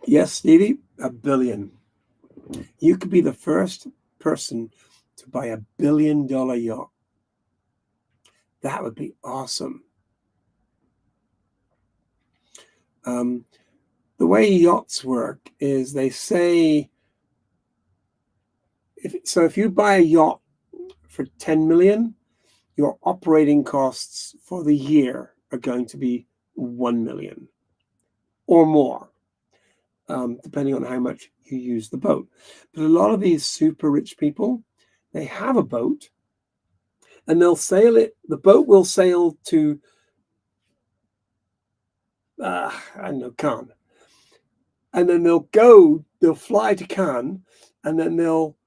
Yes, Stevie, $1 billion. You could be the first person to buy $1 billion yacht. That would be awesome. The way yachts work is they say, if you buy a yacht for 10 million, your operating costs for the year are going to be 1 million or more, depending on how much you use the boat. But a lot of these super rich people, they have a boat and they'll sail it. The boat will sail to, I don't know, Cannes. And then they'll fly to Cannes, and then they'll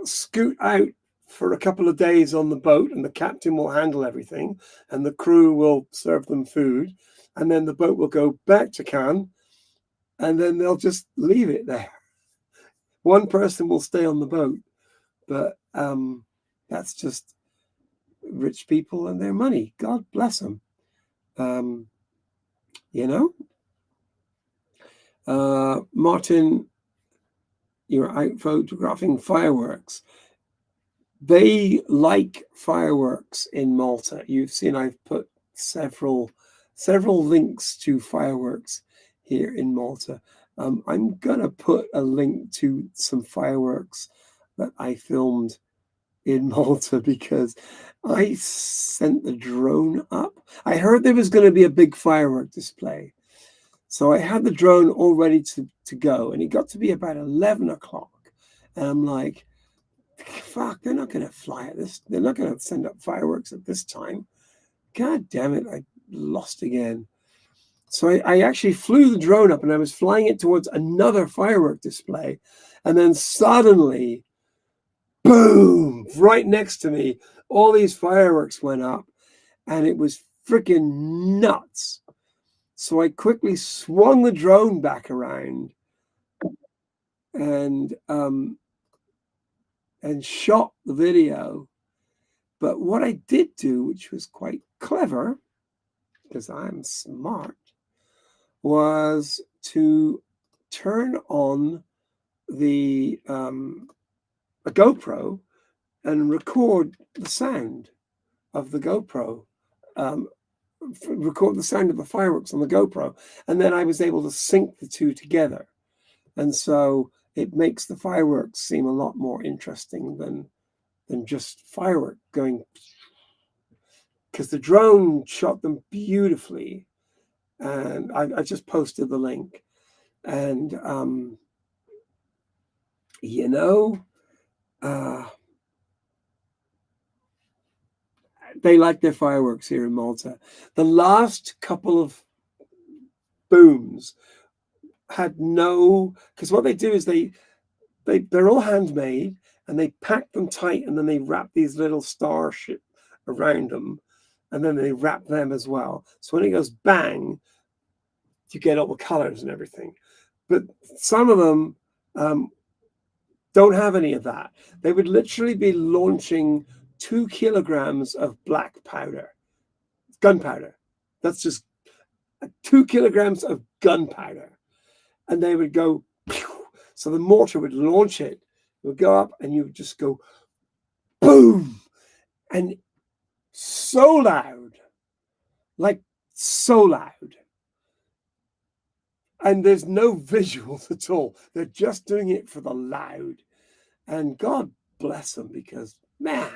scoot out for a couple of days on the boat, and the captain will handle everything, and the crew will serve them food, and then the boat will go back to Cannes, and then they'll just leave it there. One person will stay on the boat, but that's just rich people and their money. God bless them. Martin, you're out photographing fireworks. They like fireworks in Malta. You've seen I've put several links to fireworks here in Malta. I'm gonna put a link to some fireworks that I filmed in Malta because I sent the drone up. I heard there was going to be a big firework display, so I had the drone all ready to go, and it got to be about 11 o'clock, and I'm like, fuck, they're not going to fly at this. They're not going to send up fireworks at this time. God damn it, I lost again. So I actually flew the drone up, and I was flying it towards another firework display, and then suddenly, boom, right next to me, all these fireworks went up, and it was freaking nuts. So I quickly swung the drone back around and shot the video. But what I did do, which was quite clever, because I'm smart, was to turn on the a GoPro and record the sound of the GoPro, record the sound of the fireworks on the GoPro, and then I was able to sync the two together. And so it makes the fireworks seem a lot more interesting than just firework going, because the drone shot them beautifully. And I just posted the link. And, they like their fireworks here in Malta. The last couple of booms had because what they do is they're all handmade, and they pack them tight, and then they wrap these little starship around them, and then they wrap them as well. So when it goes bang, you get all the colors and everything. But some of them don't have any of that. They would literally be launching 2 kilograms of black powder, gunpowder. That's just 2 kilograms of gunpowder. And they would go, pew! So the mortar would launch it. It would go up, and you would just go, boom! And so loud, like so loud. and there's no visuals at all. They're just doing it for the loud. And God bless them, because man,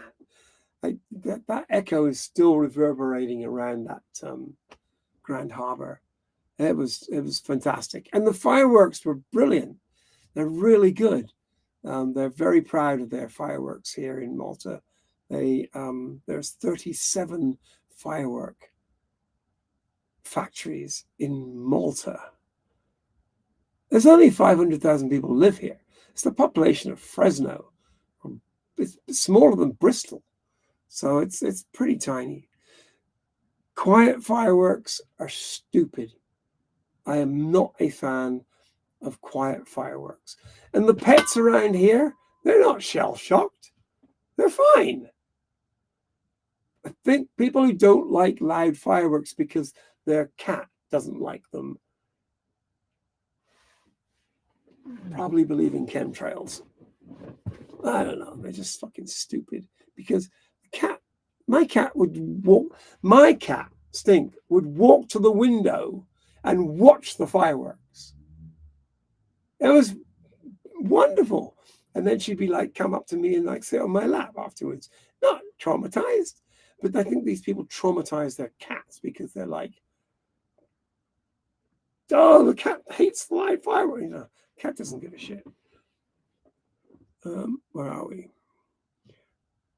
that echo is still reverberating around that Grand Harbor. It was fantastic, and the fireworks were brilliant. They're really good. They're very proud of their fireworks here in Malta. There's 37 firework factories in Malta. There's only 500,000 people live here. It's the population of Fresno. It's smaller than Bristol, so it's pretty tiny. Quiet fireworks are stupid. I am not a fan of quiet fireworks. And the pets around here, they're not shell-shocked. They're fine. I think people who don't like loud fireworks because their cat doesn't like them probably believe in chemtrails. I don't know. They're just fucking stupid. Because my cat, Stink, would walk to the window and watch the fireworks. It was wonderful. And then she'd be like, come up to me and like sit on my lap afterwards. Not traumatized, but I think these people traumatize their cats because they're like, oh, the cat hates the live fireworks. You know, cat doesn't give a shit. Where are we?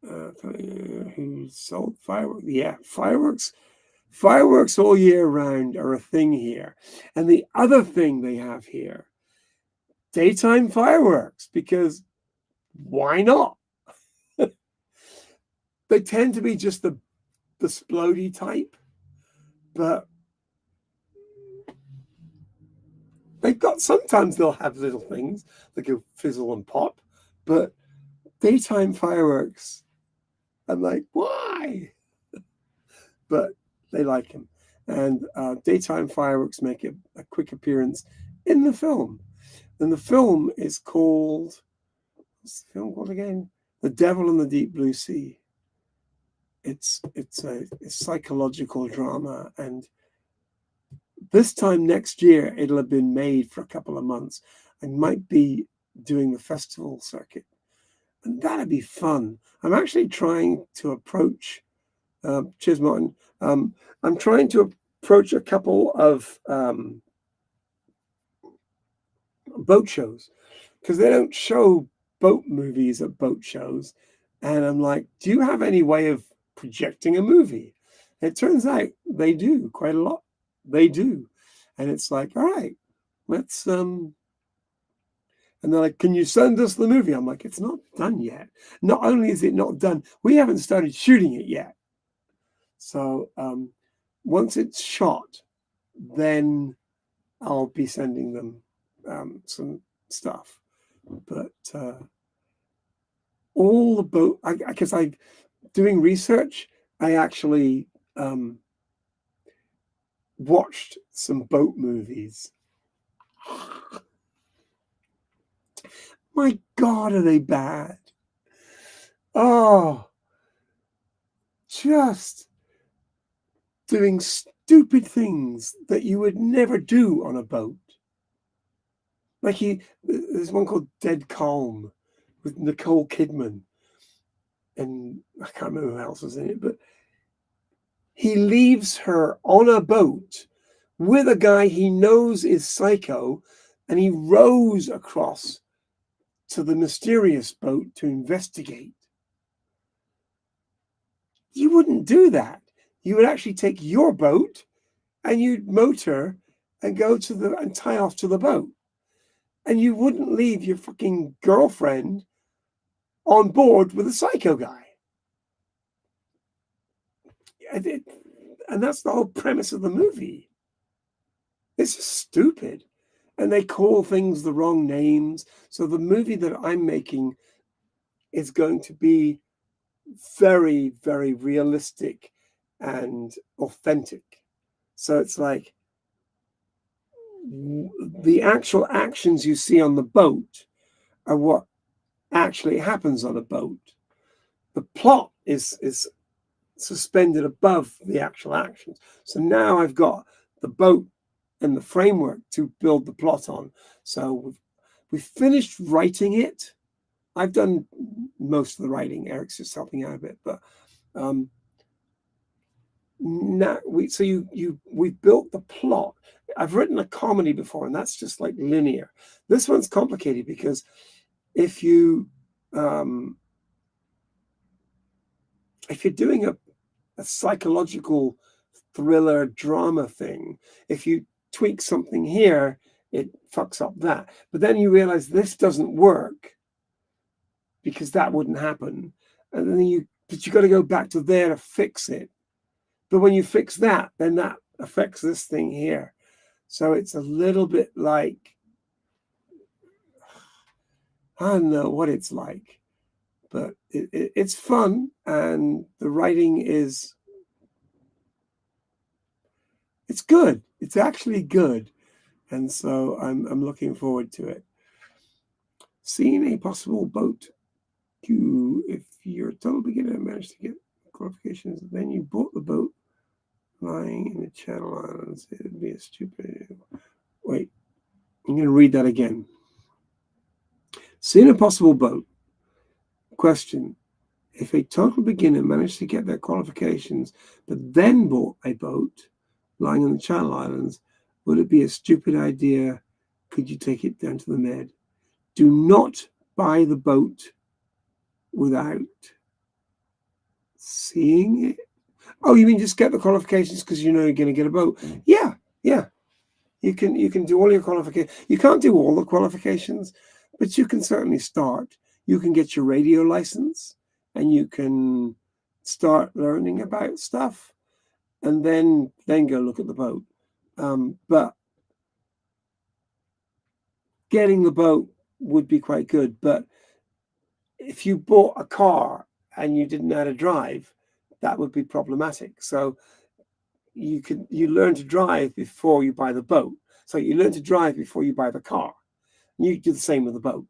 Who sold fireworks? Yeah, fireworks all year round are a thing here. And the other thing they have here, daytime fireworks, because why not? They tend to be just the splody type, but sometimes they'll have little things that go fizzle and pop, but daytime fireworks, I'm like, why? But they like them. And daytime fireworks make a quick appearance in the film. And the film is called, what's the film called again? The Devil in the Deep Blue Sea. It's a psychological drama, and this time next year it'll have been made for a couple of months and might be doing the festival circuit, and that'd be fun. I'm actually trying to approach cheers, Martin. I'm trying to approach a couple of boat shows, because they don't show boat movies at boat shows, and I'm like, do you have any way of projecting a movie? It turns out they do quite a lot. They do. And it's like, all right, let's and they're like, can you send us the movie? I'm like, it's not done yet. Not only is it not done, we haven't started shooting it yet. So once it's shot, then I'll be sending them some stuff. But all the boat, because I'm doing research, I actually watched some boat movies. My God, are they bad? Oh, just doing stupid things that you would never do on a boat. Like there's one called Dead Calm with Nicole Kidman, and I can't remember who else was in it, but he leaves her on a boat with a guy he knows is psycho, and he rows across to the mysterious boat to investigate. You wouldn't do that. You would actually take your boat and you'd motor and go to and tie off to the boat. And you wouldn't leave your fucking girlfriend on board with a psycho guy. And that's the whole premise of the movie. It's just stupid. And they call things the wrong names. So the movie that I'm making is going to be very, very realistic and authentic. So it's like the actual actions you see on the boat are what actually happens on a boat. The plot is suspended above the actual actions. So now I've got the boat and the framework to build the plot on. So we've finished writing it. I've done most of the writing. Eric's just helping out a bit, but now we've built the plot. I've written a comedy before, and that's just like linear. This one's complicated because if you're doing a psychological thriller drama thing, if you tweak something here, it fucks up that. But then you realize this doesn't work because that wouldn't happen. And then you got to go back to there to fix it. But when you fix that, then that affects this thing here. So it's a little bit like, I don't know what it's like, but it's fun, and the writing is, it's good. It's actually good. And so I'm looking forward to it. Seeing a possible boat queue. If you're a total beginner and managed to get qualifications, then you bought the boat lying in the Channel Islands, it would be a stupid idea. Wait, I'm going to read that again. Seeing a possible boat. Question. If a total beginner managed to get their qualifications, but then bought a boat lying in the Channel Islands, would it be a stupid idea? Could you take it down to the Med? Do not buy the boat without seeing it. Oh, you mean just get the qualifications because you know you're going to get a boat? Yeah. You can do all your qualifications. You can't do all the qualifications, but you can certainly start. You can get your radio license, and you can start learning about stuff, and then go look at the boat. But getting the boat would be quite good. But if you bought a car and you didn't know how to drive, that would be problematic. So you learn to drive before you buy the boat. So you learn to drive before you buy the car. You do the same with the boat.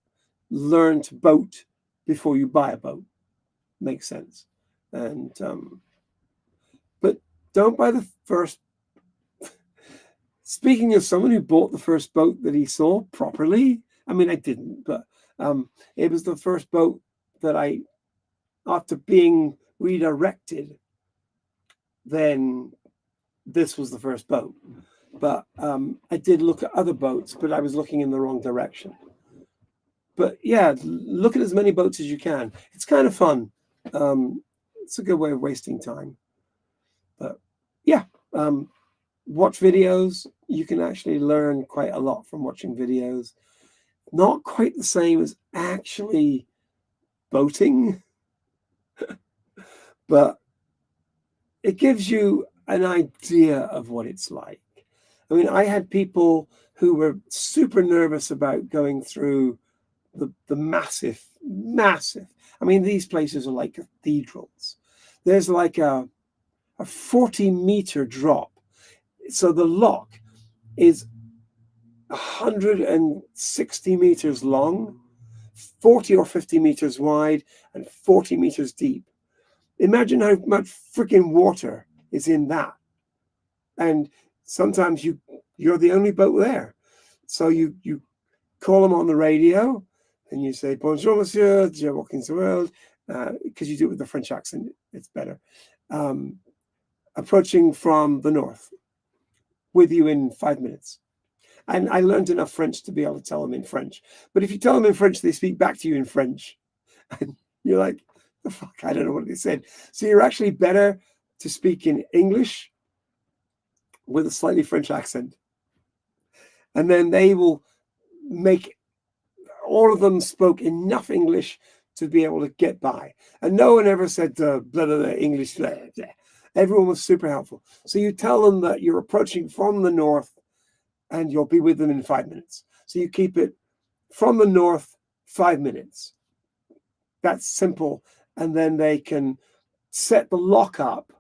Learn to boat before you buy a boat. Makes sense. And but don't buy the first. Speaking of someone who bought the first boat that he saw properly, I mean, I didn't, but it was the first boat that I, after being redirected, then this was the first boat. But I did look at other boats, but I was looking in the wrong direction. But yeah, look at as many boats as you can. It's kind of fun. It's a good way of wasting time. But yeah, watch videos. You can actually learn quite a lot from watching videos. Not quite the same as actually boating, but it gives you an idea of what it's like. I mean, I had people who were super nervous about going through the massive, I mean, these places are like cathedrals. There's like a 40-meter drop. So the lock is 160 meters long, 40 or 50 meters wide, and 40 meters deep. Imagine how much freaking water is in that. And sometimes you're the only boat there. So you call them on the radio and you say, "Bonjour, monsieur, je walking the world," because you do it with the French accent, it's better. Approaching from the north, with you in 5 minutes. And I learned enough French to be able to tell them in French. But if you tell them in French, they speak back to you in French. And you're like, the fuck, I don't know what they said. So you're actually better to speak in English with a slightly French accent. And then they will make, all of them spoke enough English to be able to get by. And no one ever said blah, blah, blah, English. Blah, blah. Everyone was super helpful. So you tell them that you're approaching from the north and you'll be with them in 5 minutes. So you keep it from the north, 5 minutes. That's simple. And then they can set the lock up.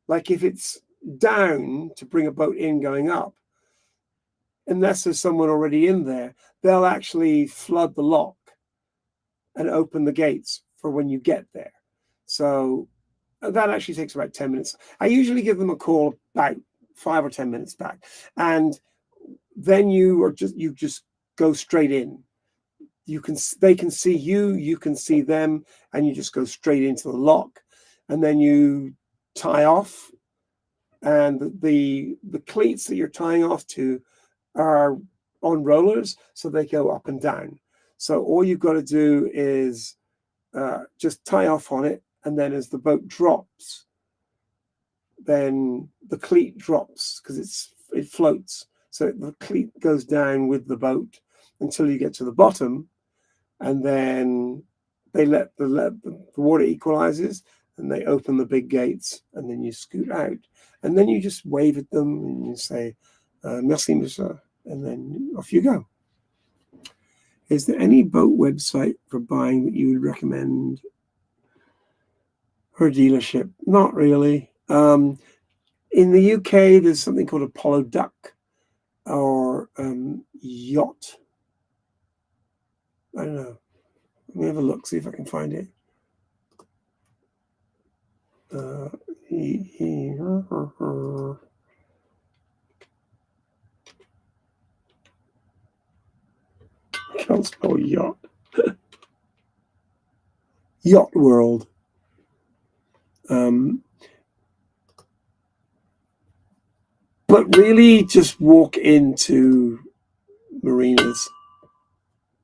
Like if it's down to bring a boat in going up, unless there's someone already in there, they'll actually flood the lock and open the gates for when you get there. So that actually takes about 10 minutes. I usually give them a call about 5 or 10 minutes back. And then you just go straight in. They can see you, you can see them, and you just go straight into the lock, and then you tie off, and the cleats that you're tying off to are on rollers, so they go up and down. So all you've got to do is just tie off on it, and then as the boat drops, then the cleat drops because it floats. So the cleat goes down with the boat until you get to the bottom, and then the water equalizes, and they open the big gates, and then you scoot out, and then you just wave at them and you say, "Merci, monsieur," and then off you go. Is there any boat website for buying that you would recommend? Or dealership? Not really. In the UK, there's something called Apollo Duck or Yacht. I don't know. Let me have a look, see if I can find it. Can't spell yacht. Yacht World. But really, just walk into marinas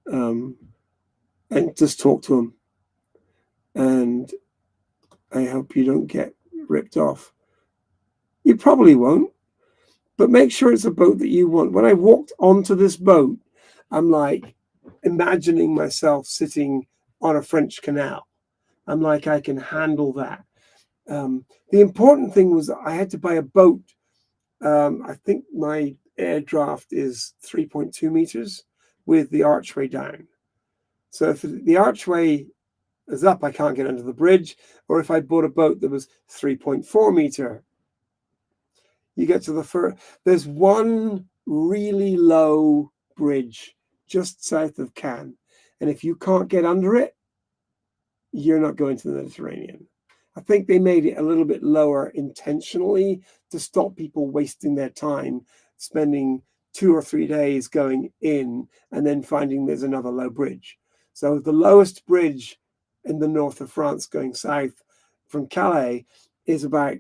and just talk to them. And I hope you don't get ripped off. You probably won't, but make sure it's a boat that you want. When I walked onto this boat, I'm like imagining myself sitting on a French canal. I'm like, I can handle that. The important thing was I had to buy a boat. I think my air draft is 3.2 meters with the archway down. So if the archway is up, I can't get under the bridge. Or if I bought a boat that was 3.4 meter, you get to the first. There's one really low bridge just south of Cannes. And if you can't get under it, you're not going to the Mediterranean. I think they made it a little bit lower intentionally to stop people wasting their time spending 2 or 3 days going in and then finding there's another low bridge. So the lowest bridge in the north of France going south from Calais is about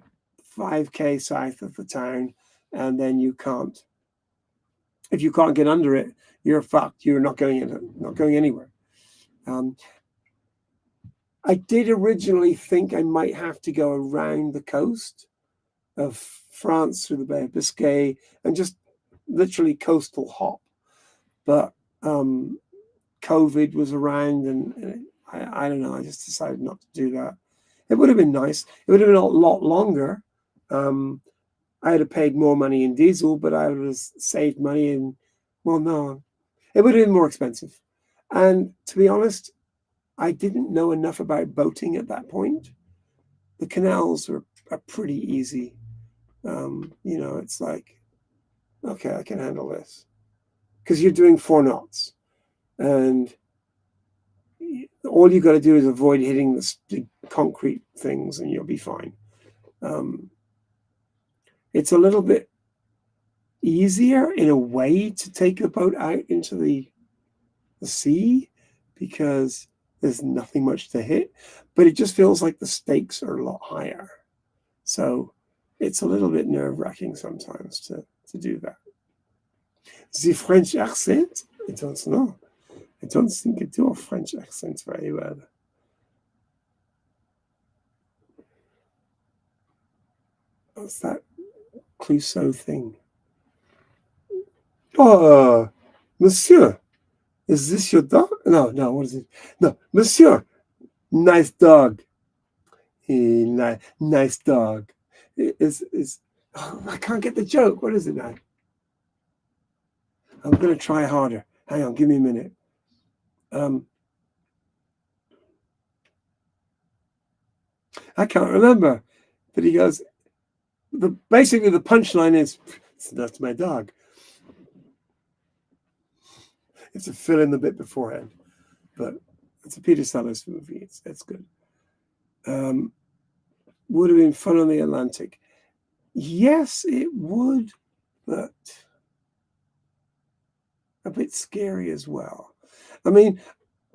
5k south of the town, and then if you can't get under it, you're fucked. You're not going anywhere. I did originally think I might have to go around the coast of France through the Bay of Biscay and just literally coastal hop, but COVID was around, and I don't know. I just decided not to do that. It would have been nice. It would have been a lot longer. I would have paid more money in diesel, but I would have saved money in, well, no, it would have been more expensive. And to be honest, I didn't know enough about boating at that point. The canals are pretty easy. It's like, okay, I can handle this. Because you're doing 4 knots. And all you got to do is avoid hitting the concrete things and you'll be fine. It's a little bit easier in a way to take the boat out into the sea because there's nothing much to hit, but it just feels like the stakes are a lot higher. So it's a little bit nerve-wracking sometimes to do that. The French accent? I don't know. I don't think I do a French accent very well. What's that Clouseau thing? Oh, monsieur, is this your dog? No, what is it? No, monsieur, nice dog. Nice dog. I can't get the joke. What is it now? I'm going to try harder. Hang on, give me a minute. I can't remember. But he goes, basically the punchline is, that's my dog. It's a fill in the bit beforehand. But it's a Peter Sellers movie. It's good. Would have been fun on the Atlantic. Yes, it would, but a bit scary as well. I mean,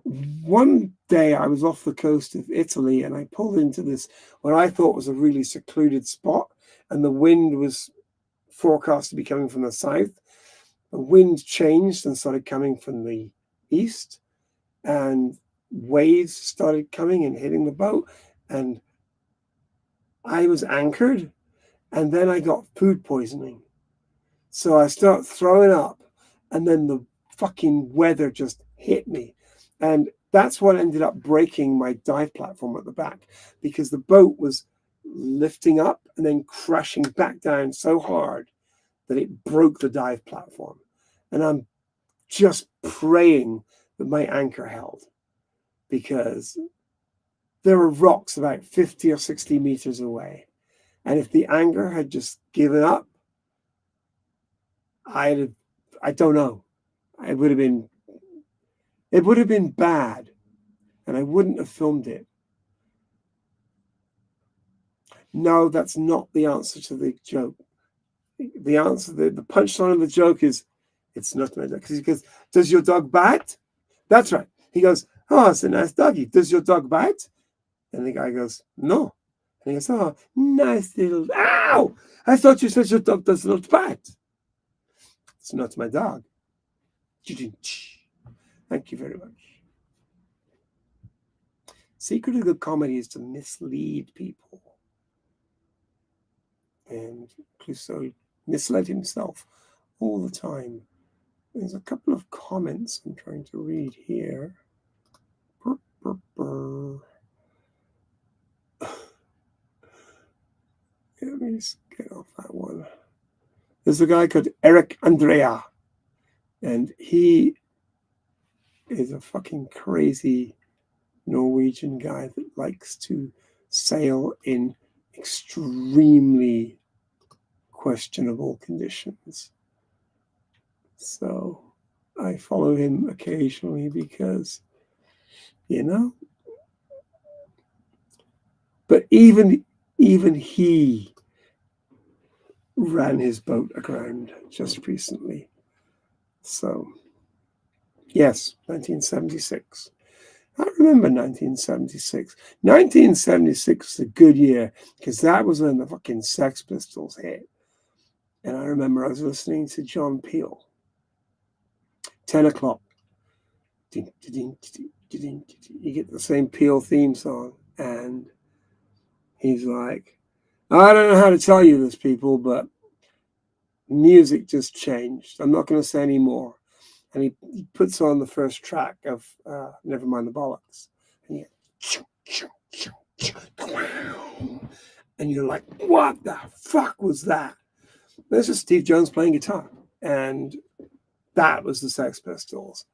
one day I was off the coast of Italy and I pulled into this, what I thought was a really secluded spot, and the wind was forecast to be coming from the south. The wind changed and started coming from the east, and waves started coming and hitting the boat, and I was anchored, and then I got food poisoning. So I start throwing up, and then the fucking weather just hit me. And that's what ended up breaking my dive platform at the back, because the boat was lifting up and then crashing back down so hard that it broke the dive platform. And I'm just praying that my anchor held, because there were rocks about 50 or 60 meters away. And if the anchor had just given up, I don't know. It would have been bad, and I wouldn't have filmed it. No, that's not the answer to the joke. The answer, the punchline of the joke is, it's not my dog. Because he goes, does your dog bite? That's right. He goes, oh, it's a nice doggy. Does your dog bite? And the guy goes, no. And he goes, oh, nice little, ow! I thought you said your dog does not bite. It's not my dog. Thank you very much. Secret of good comedy is to mislead people. And Clouseau misled himself all the time. There's a couple of comments I'm trying to read here. Let me just get off that one. There's a guy called Eric Andrea, and he is a fucking crazy Norwegian guy that likes to sail in extremely questionable conditions. So I follow him occasionally because, but even he ran his boat aground just recently. So, yes, 1976. I remember 1976. 1976 was a good year because that was when the fucking Sex Pistols hit. And I remember I was listening to John Peel. 10 o'clock. You get the same Peel theme song. And he's like, I don't know how to tell you this, people, but music just changed. I'm not going to say any more. And he puts on the first track of Never Mind the Bollocks. And you're like, what the fuck was that? There's just Steve Jones playing guitar. And that was the Sex Pistols.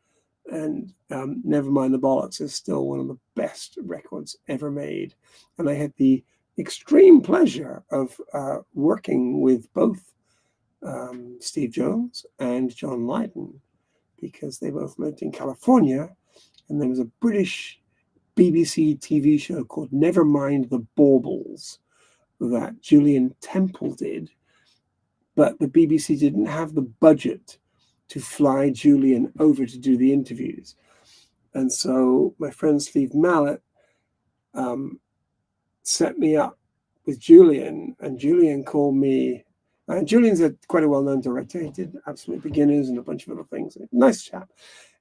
And Never Mind the Bollocks is still one of the best records ever made. And I had the extreme pleasure of working with both Steve Jones and John Lydon, because they both lived in California, and there was a British BBC TV show called Never Mind the Baubles that Julian Temple did, but the BBC didn't have the budget to fly Julian over to do the interviews. And so my friend Steve Mallet set me up with Julian, and Julian called me. And Julian's quite a well-known director. He did Absolute Beginners and a bunch of other things. Nice chap.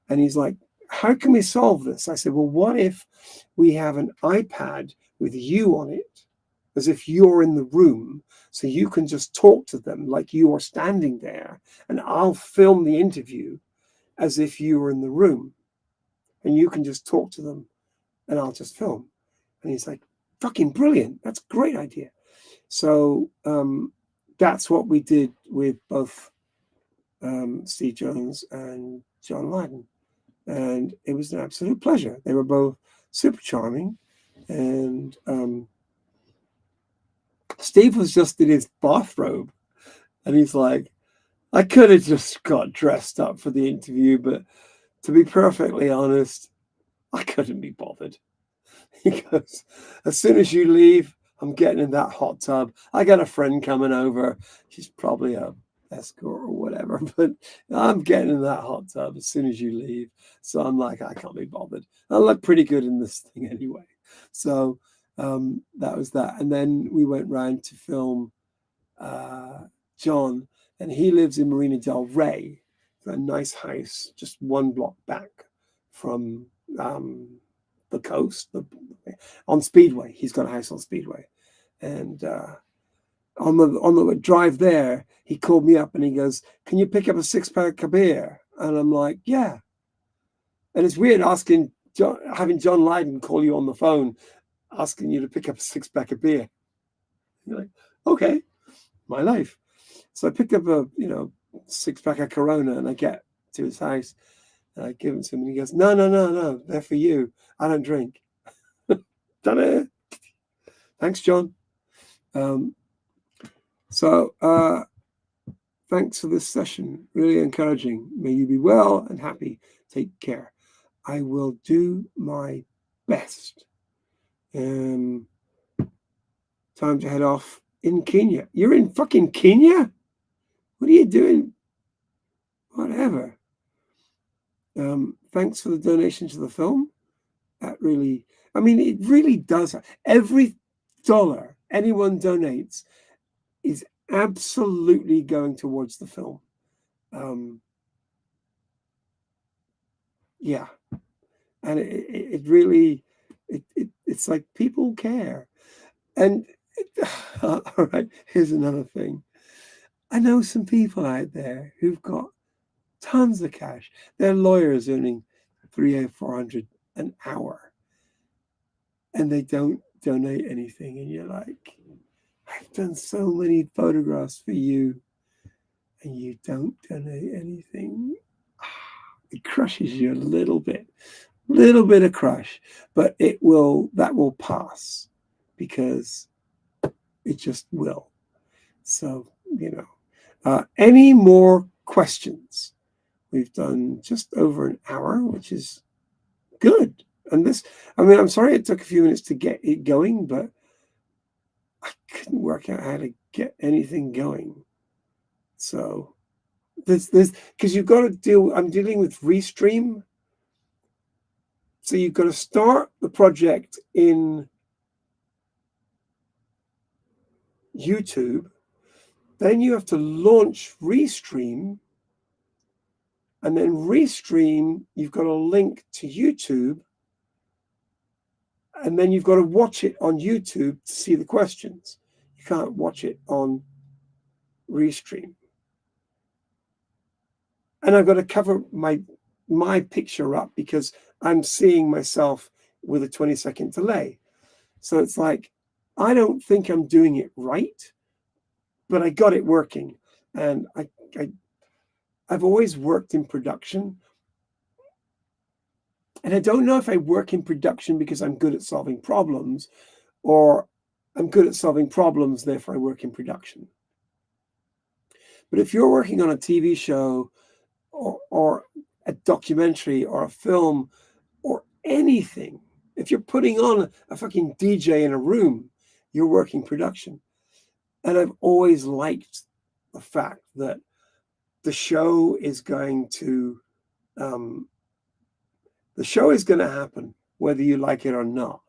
And he's like, how can we solve this? I said, well, what if we have an iPad with you on it, as if you're in the room, so you can just talk to them like you are standing there, and I'll film the interview as if you were in the room, and you can just talk to them, and I'll just film. And he's like, fucking brilliant. That's a great idea. So that's what we did with both Steve Jones and John Lydon. And it was an absolute pleasure. They were both super charming. And Steve was just in his bathrobe. And he's like, I could have just got dressed up for the interview, but to be perfectly honest, I couldn't be bothered. He goes, as soon as you leave, I'm getting in that hot tub. I got a friend coming over. She's probably a escort or whatever, but I'm getting in that hot tub as soon as you leave. So I'm like, I can't be bothered. I look pretty good in this thing anyway. So that was that. And then we went round to film John, and he lives in Marina del Rey, a nice house just one block back from the coast, on Speedway. He's got a house on Speedway. And on the drive there, he called me up and he goes, "Can you pick up a 6-pack of beer?" And I'm like, "Yeah." And it's weird having John Lydon call you on the phone, asking you to pick up a 6-pack of beer. You're like, okay, my life. So I picked up a 6-pack of Corona, and I get to his house and I give it to him, and he goes, "No, they're for you. I don't drink." Done it. Thanks, John. So thanks for this session. Really encouraging. May you be well and happy. Take care. I will do my best. Time to head off in Kenya. You're in fucking Kenya? What are you doing? Whatever. Thanks for the donation to the film. That really, it really does. Every dollar anyone donates is absolutely going towards the film. Yeah. And it really, it's like people care. And all right, here's another thing. I know some people out there who've got tons of cash. They're lawyers earning $300 or $400 an hour, and they don't donate anything. And you're like, I've done so many photographs for you, and you don't donate anything. It crushes you a little bit of crush, but that will pass, because it just will. So, any more questions? We've done just over an hour, which is good. And I'm sorry it took a few minutes to get it going, but I couldn't work out how to get anything going. So there's because you've got to I'm dealing with Restream. So you've got to start the project in YouTube. Then you have to launch Restream. And then Restream, you've got a link to YouTube. And then you've got to watch it on YouTube to see the questions. You can't watch it on Restream. And I've got to cover my picture up because I'm seeing myself with a 20-second delay. So it's like, I don't think I'm doing it right, but I got it working. And I've always worked in production. And I don't know if I work in production because I'm good at solving problems, or I'm good at solving problems, therefore I work in production. But if you're working on a TV show or a documentary or a film or anything, if you're putting on a fucking DJ in a room, you're working production. And I've always liked the fact that the show is going to happen whether you like it or not.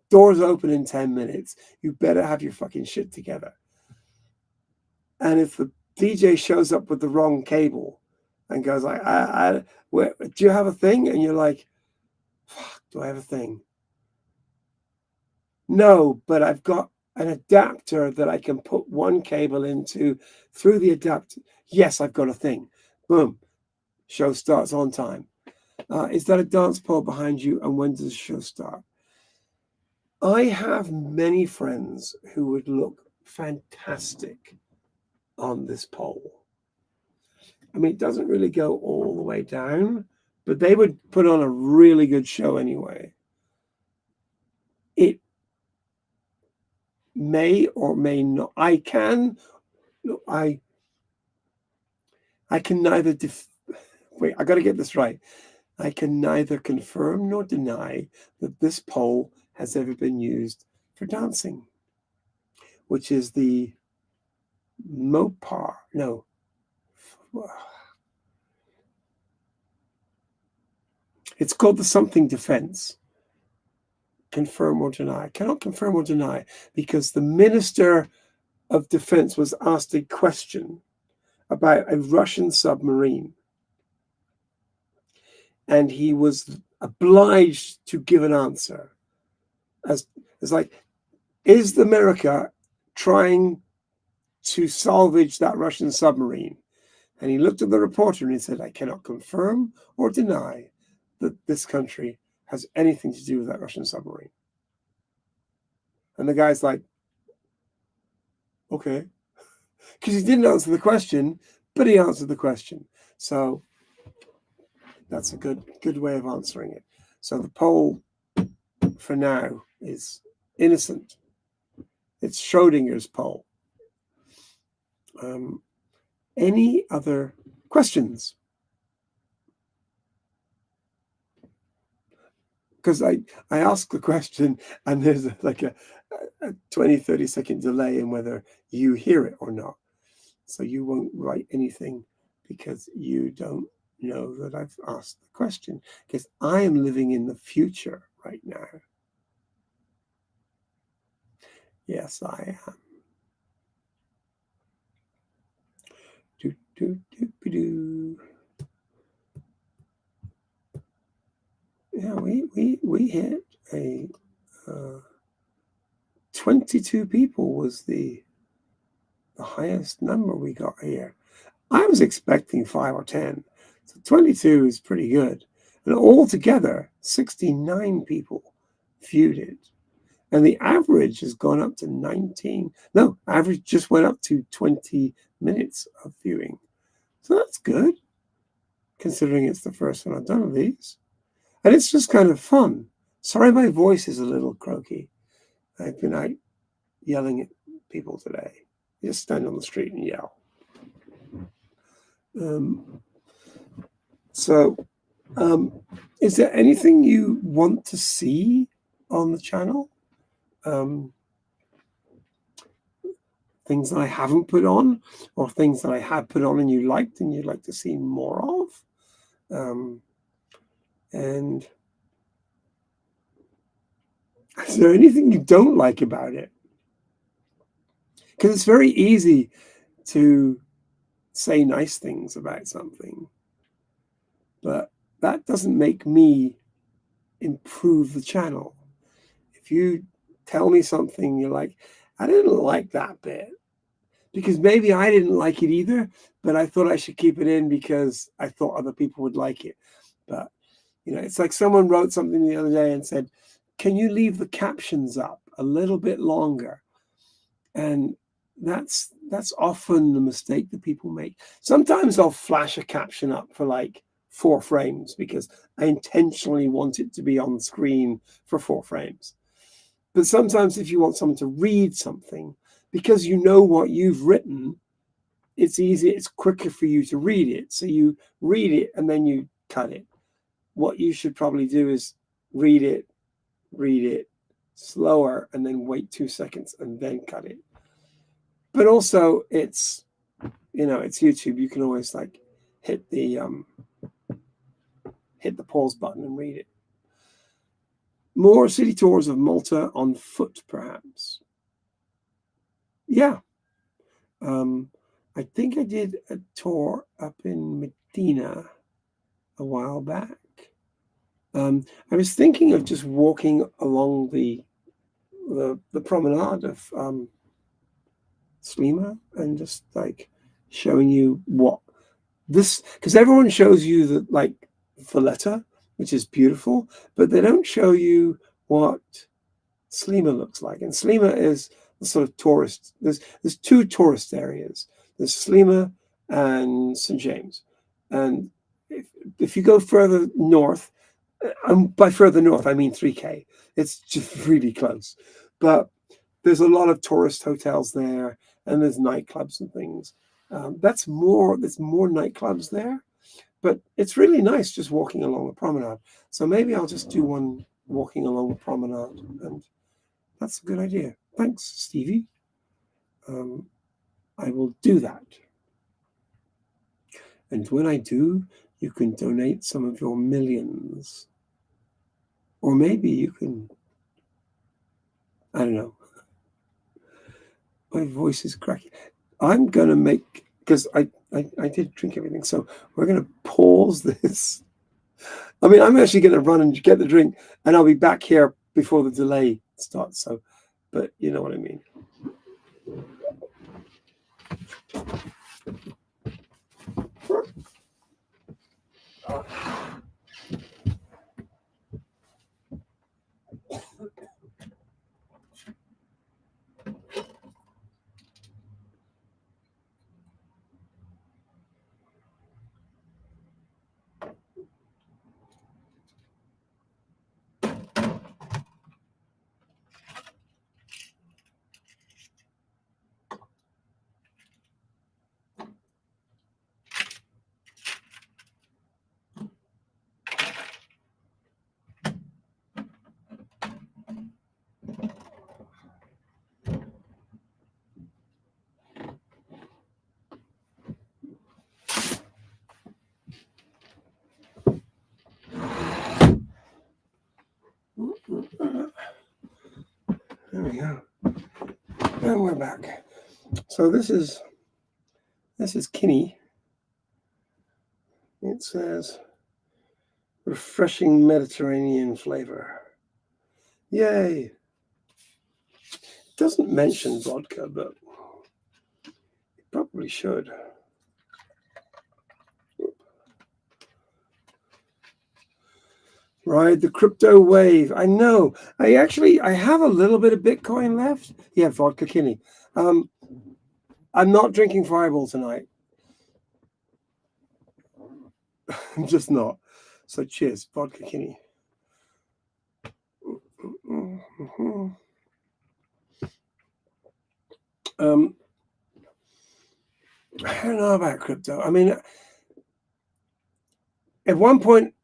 Doors open in 10 minutes. You better have your fucking shit together. And if the DJ shows up with the wrong cable and goes like, do you have a thing? And you're like, fuck, do I have a thing? No, but I've got an adapter that I can put one cable into through the adapter. Yes, I've got a thing. Boom. Show starts on time. Is that a dance pole behind you? And when does the show start? I have many friends who would look fantastic on this pole. It doesn't really go all the way down, but they would put on a really good show anyway. It may or may not. I can neither wait, I got to get this right. I can neither confirm nor deny that this pole has ever been used for dancing, which is the Mopar. No, It's called the something defense. Confirm or deny. I cannot confirm or deny because the Minister of Defense was asked a question about a Russian submarine, and he was obliged to give an answer. As it's like, is America trying to salvage that Russian submarine? And he looked at the reporter and he said, I cannot confirm or deny that this country has anything to do with that Russian submarine. And the guy's like, okay. Because he didn't answer the question, but he answered the question. So that's a good way of answering it. So the poll for now is innocent. It's Schrodinger's poll. Any other questions? Because I ask the question and there's like a 20, 30-second delay in whether you hear it or not. So you won't write anything because you don't know that I've asked the question, because I am living in the future right now. Yes, I am. Do, do, do, do. Yeah, we hit a 22 people was the highest number we got here. I was expecting 5 or 10. So 22 is pretty good. And altogether, 69 people viewed it. And the average has gone up to 19. No, average just went up to 20 minutes of viewing. So that's good, considering it's the first one I've done of these. And it's just kind of fun. Sorry, my voice is a little croaky. I've been out yelling at people today. You just stand on the street and yell. Is there anything you want to see on the channel? Things that I haven't put on, or things that I have put on and you liked and you'd like to see more of? And is there anything you don't like about it? Because it's very easy to say nice things about something, but that doesn't make me improve the channel. If you tell me something you're like, I didn't like that bit, because maybe I didn't like it either, but I thought I should keep it in because I thought other people would like it. But, it's like someone wrote something the other day and said, can you leave the captions up a little bit longer? And that's often the mistake that people make. Sometimes I'll flash a caption up for like 4 frames because I intentionally want it to be on screen for 4 frames. But sometimes if you want someone to read something, because you know what you've written, it's quicker for you to read it. So you read it and then you cut it. What you should probably do is read it slower, and then wait 2 seconds and then cut it. But also it's YouTube. You can always like hit the pause button and read it. More city tours of Malta on foot, perhaps. Yeah. I think I did a tour up in Medina a while back. I was thinking of just walking along the promenade of Slima and just like showing you what this, because everyone shows you the like Valletta, which is beautiful, but they don't show you what Slima looks like. And Slima is the sort of tourist. There's 2 tourist areas. There's Slima and St. James. And if you go further north, by further north I mean 3K. It's just really close. But there's a lot of tourist hotels there, and there's nightclubs and things. There's more nightclubs there, but it's really nice just walking along the promenade. So maybe I'll just do one walking along the promenade, and that's a good idea. Thanks, Stevie. I will do that. And when I do, you can donate some of your millions. Or maybe you can, I don't know. My voice is cracking. I'm going to make, because I did drink everything. So we're going to pause this. I mean, I'm actually going to run and get the drink, and I'll be back here before the delay starts. So, but you know what I mean. There we go. And we're back. So this is Kinney. It says refreshing Mediterranean flavor. Yay. It doesn't mention vodka, but it probably should. Ride the crypto wave. I know. I have a little bit of Bitcoin left. Yeah, vodka Kinney. I'm not drinking Fireball tonight. I'm just not. So cheers, vodka Kinney. I don't know about crypto. I mean, at one point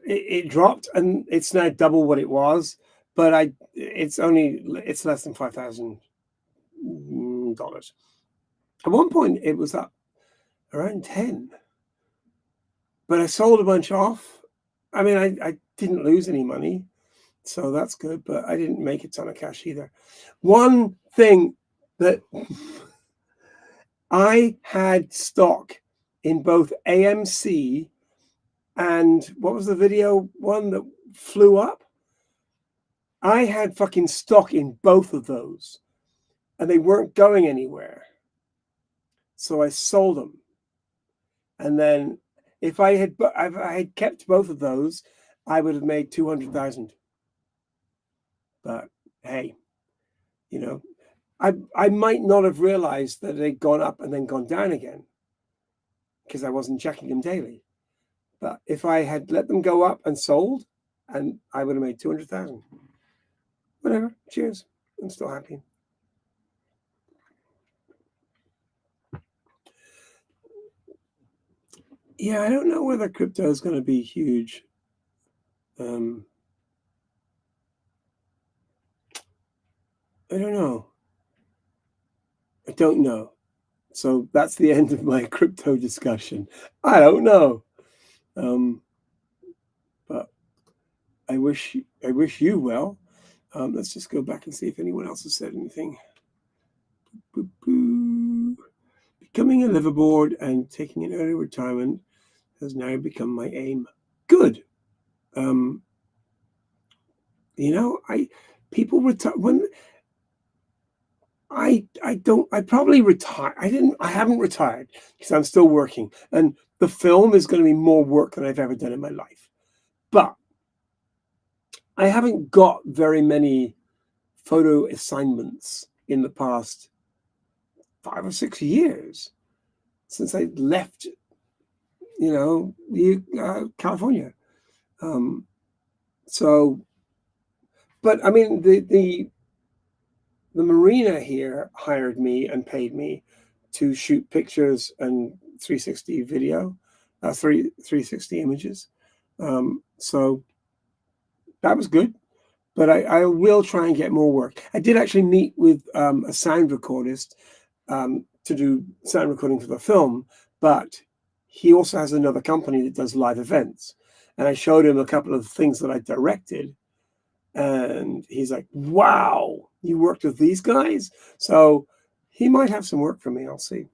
it dropped and it's now double what it was, but it's less than $5,000. At one point it was up around 10, but I sold a bunch off. I mean, I didn't lose any money, so that's good, but I didn't make a ton of cash either. One thing that I had stock in both AMC and what was the video one that flew up? I had fucking stock in both of those and they weren't going anywhere. So I sold them. And then if I had kept both of those, I would have made 200,000. But hey, you know, I might not have realized that they'd gone up and then gone down again because I wasn't checking them daily. But if I had let them go up and sold, and I would have made 200,000. Whatever. Cheers. I'm still happy. Yeah, I don't know whether crypto is going to be huge. I don't know. I don't know. So that's the end of my crypto discussion. I don't know. But I wish you well. Let's just go back and see if anyone else has said anything. Becoming a liveaboard and taking an early retirement has now become my aim. Good. People retire when I probably retire. I haven't retired because I'm still working, and the film is going to be more work than I've ever done in my life. But I haven't got very many photo assignments in the past 5 or 6 years since I left, California. But I mean, the marina here hired me and paid me to shoot pictures and 360 video, 360 images. So that was good. But I will try and get more work. I did actually meet with a sound recordist to do sound recording for the film, but he also has another company that does live events. And I showed him a couple of things that I directed. And he's like, wow, you worked with these guys? So he might have some work for me. I'll see.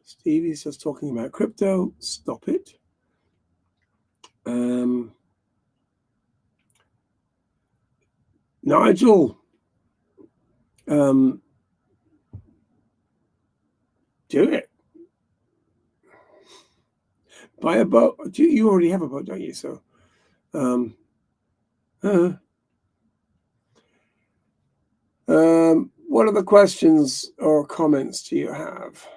Stevie's just talking about crypto. Stop it. Nigel, do it. Buy a boat. You already have a boat, don't you? So, what other questions or comments do you have?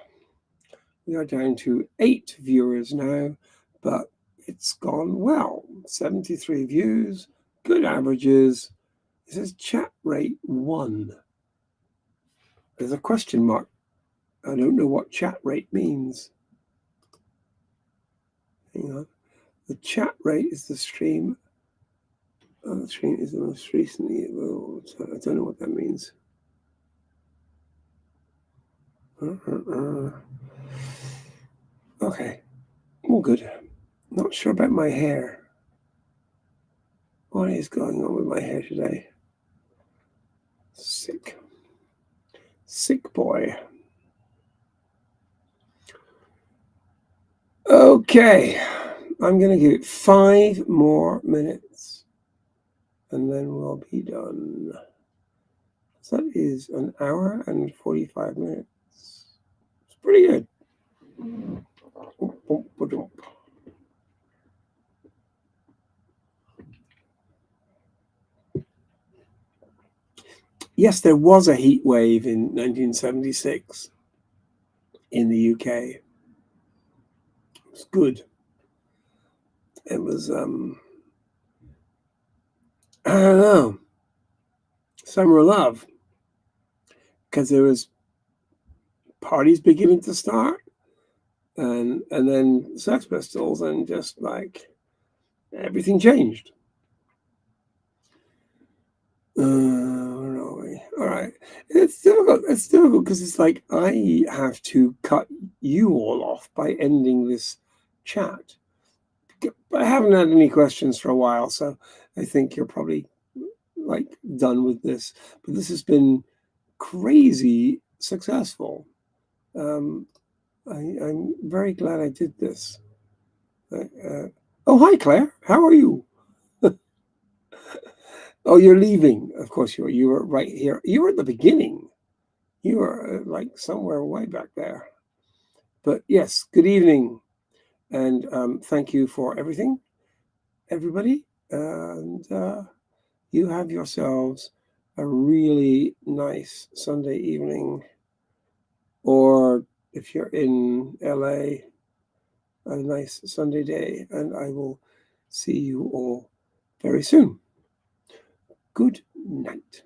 We are down to 8 viewers now, but it's gone well. 73 views, good averages. It says chat rate 1. There's a question mark. I don't know what chat rate means. Hang on. The chat rate is the stream. The stream is the most recently. I don't know what that means. Okay. All good. Not sure about my hair. What is going on with my hair today? Sick. Sick boy. Okay. I'm going to give it 5 more minutes. And then we'll be done. So that is an hour and 45 minutes. It's pretty good. Yes, there was a heat wave in 1976 in the UK. It was good. It was, I don't know, summer of love. Because there was parties beginning to start, and then Sex Pistols, and just like everything changed. Where are we? All right. It's difficult. It's difficult because it's like I have to cut you all off by ending this chat. I haven't had any questions for a while, so I think you're probably like done with this. But this has been crazy successful. I'm very glad I did this. Oh, hi, Claire. How are you? Oh, you're leaving. Of course you are. You were right here. You were at the beginning. You were like somewhere way back there. But yes, good evening. And thank you for everything, everybody. And you have yourselves a really nice Sunday evening. Or if you're in LA, a nice Sunday day. And I will see you all very soon. Good night.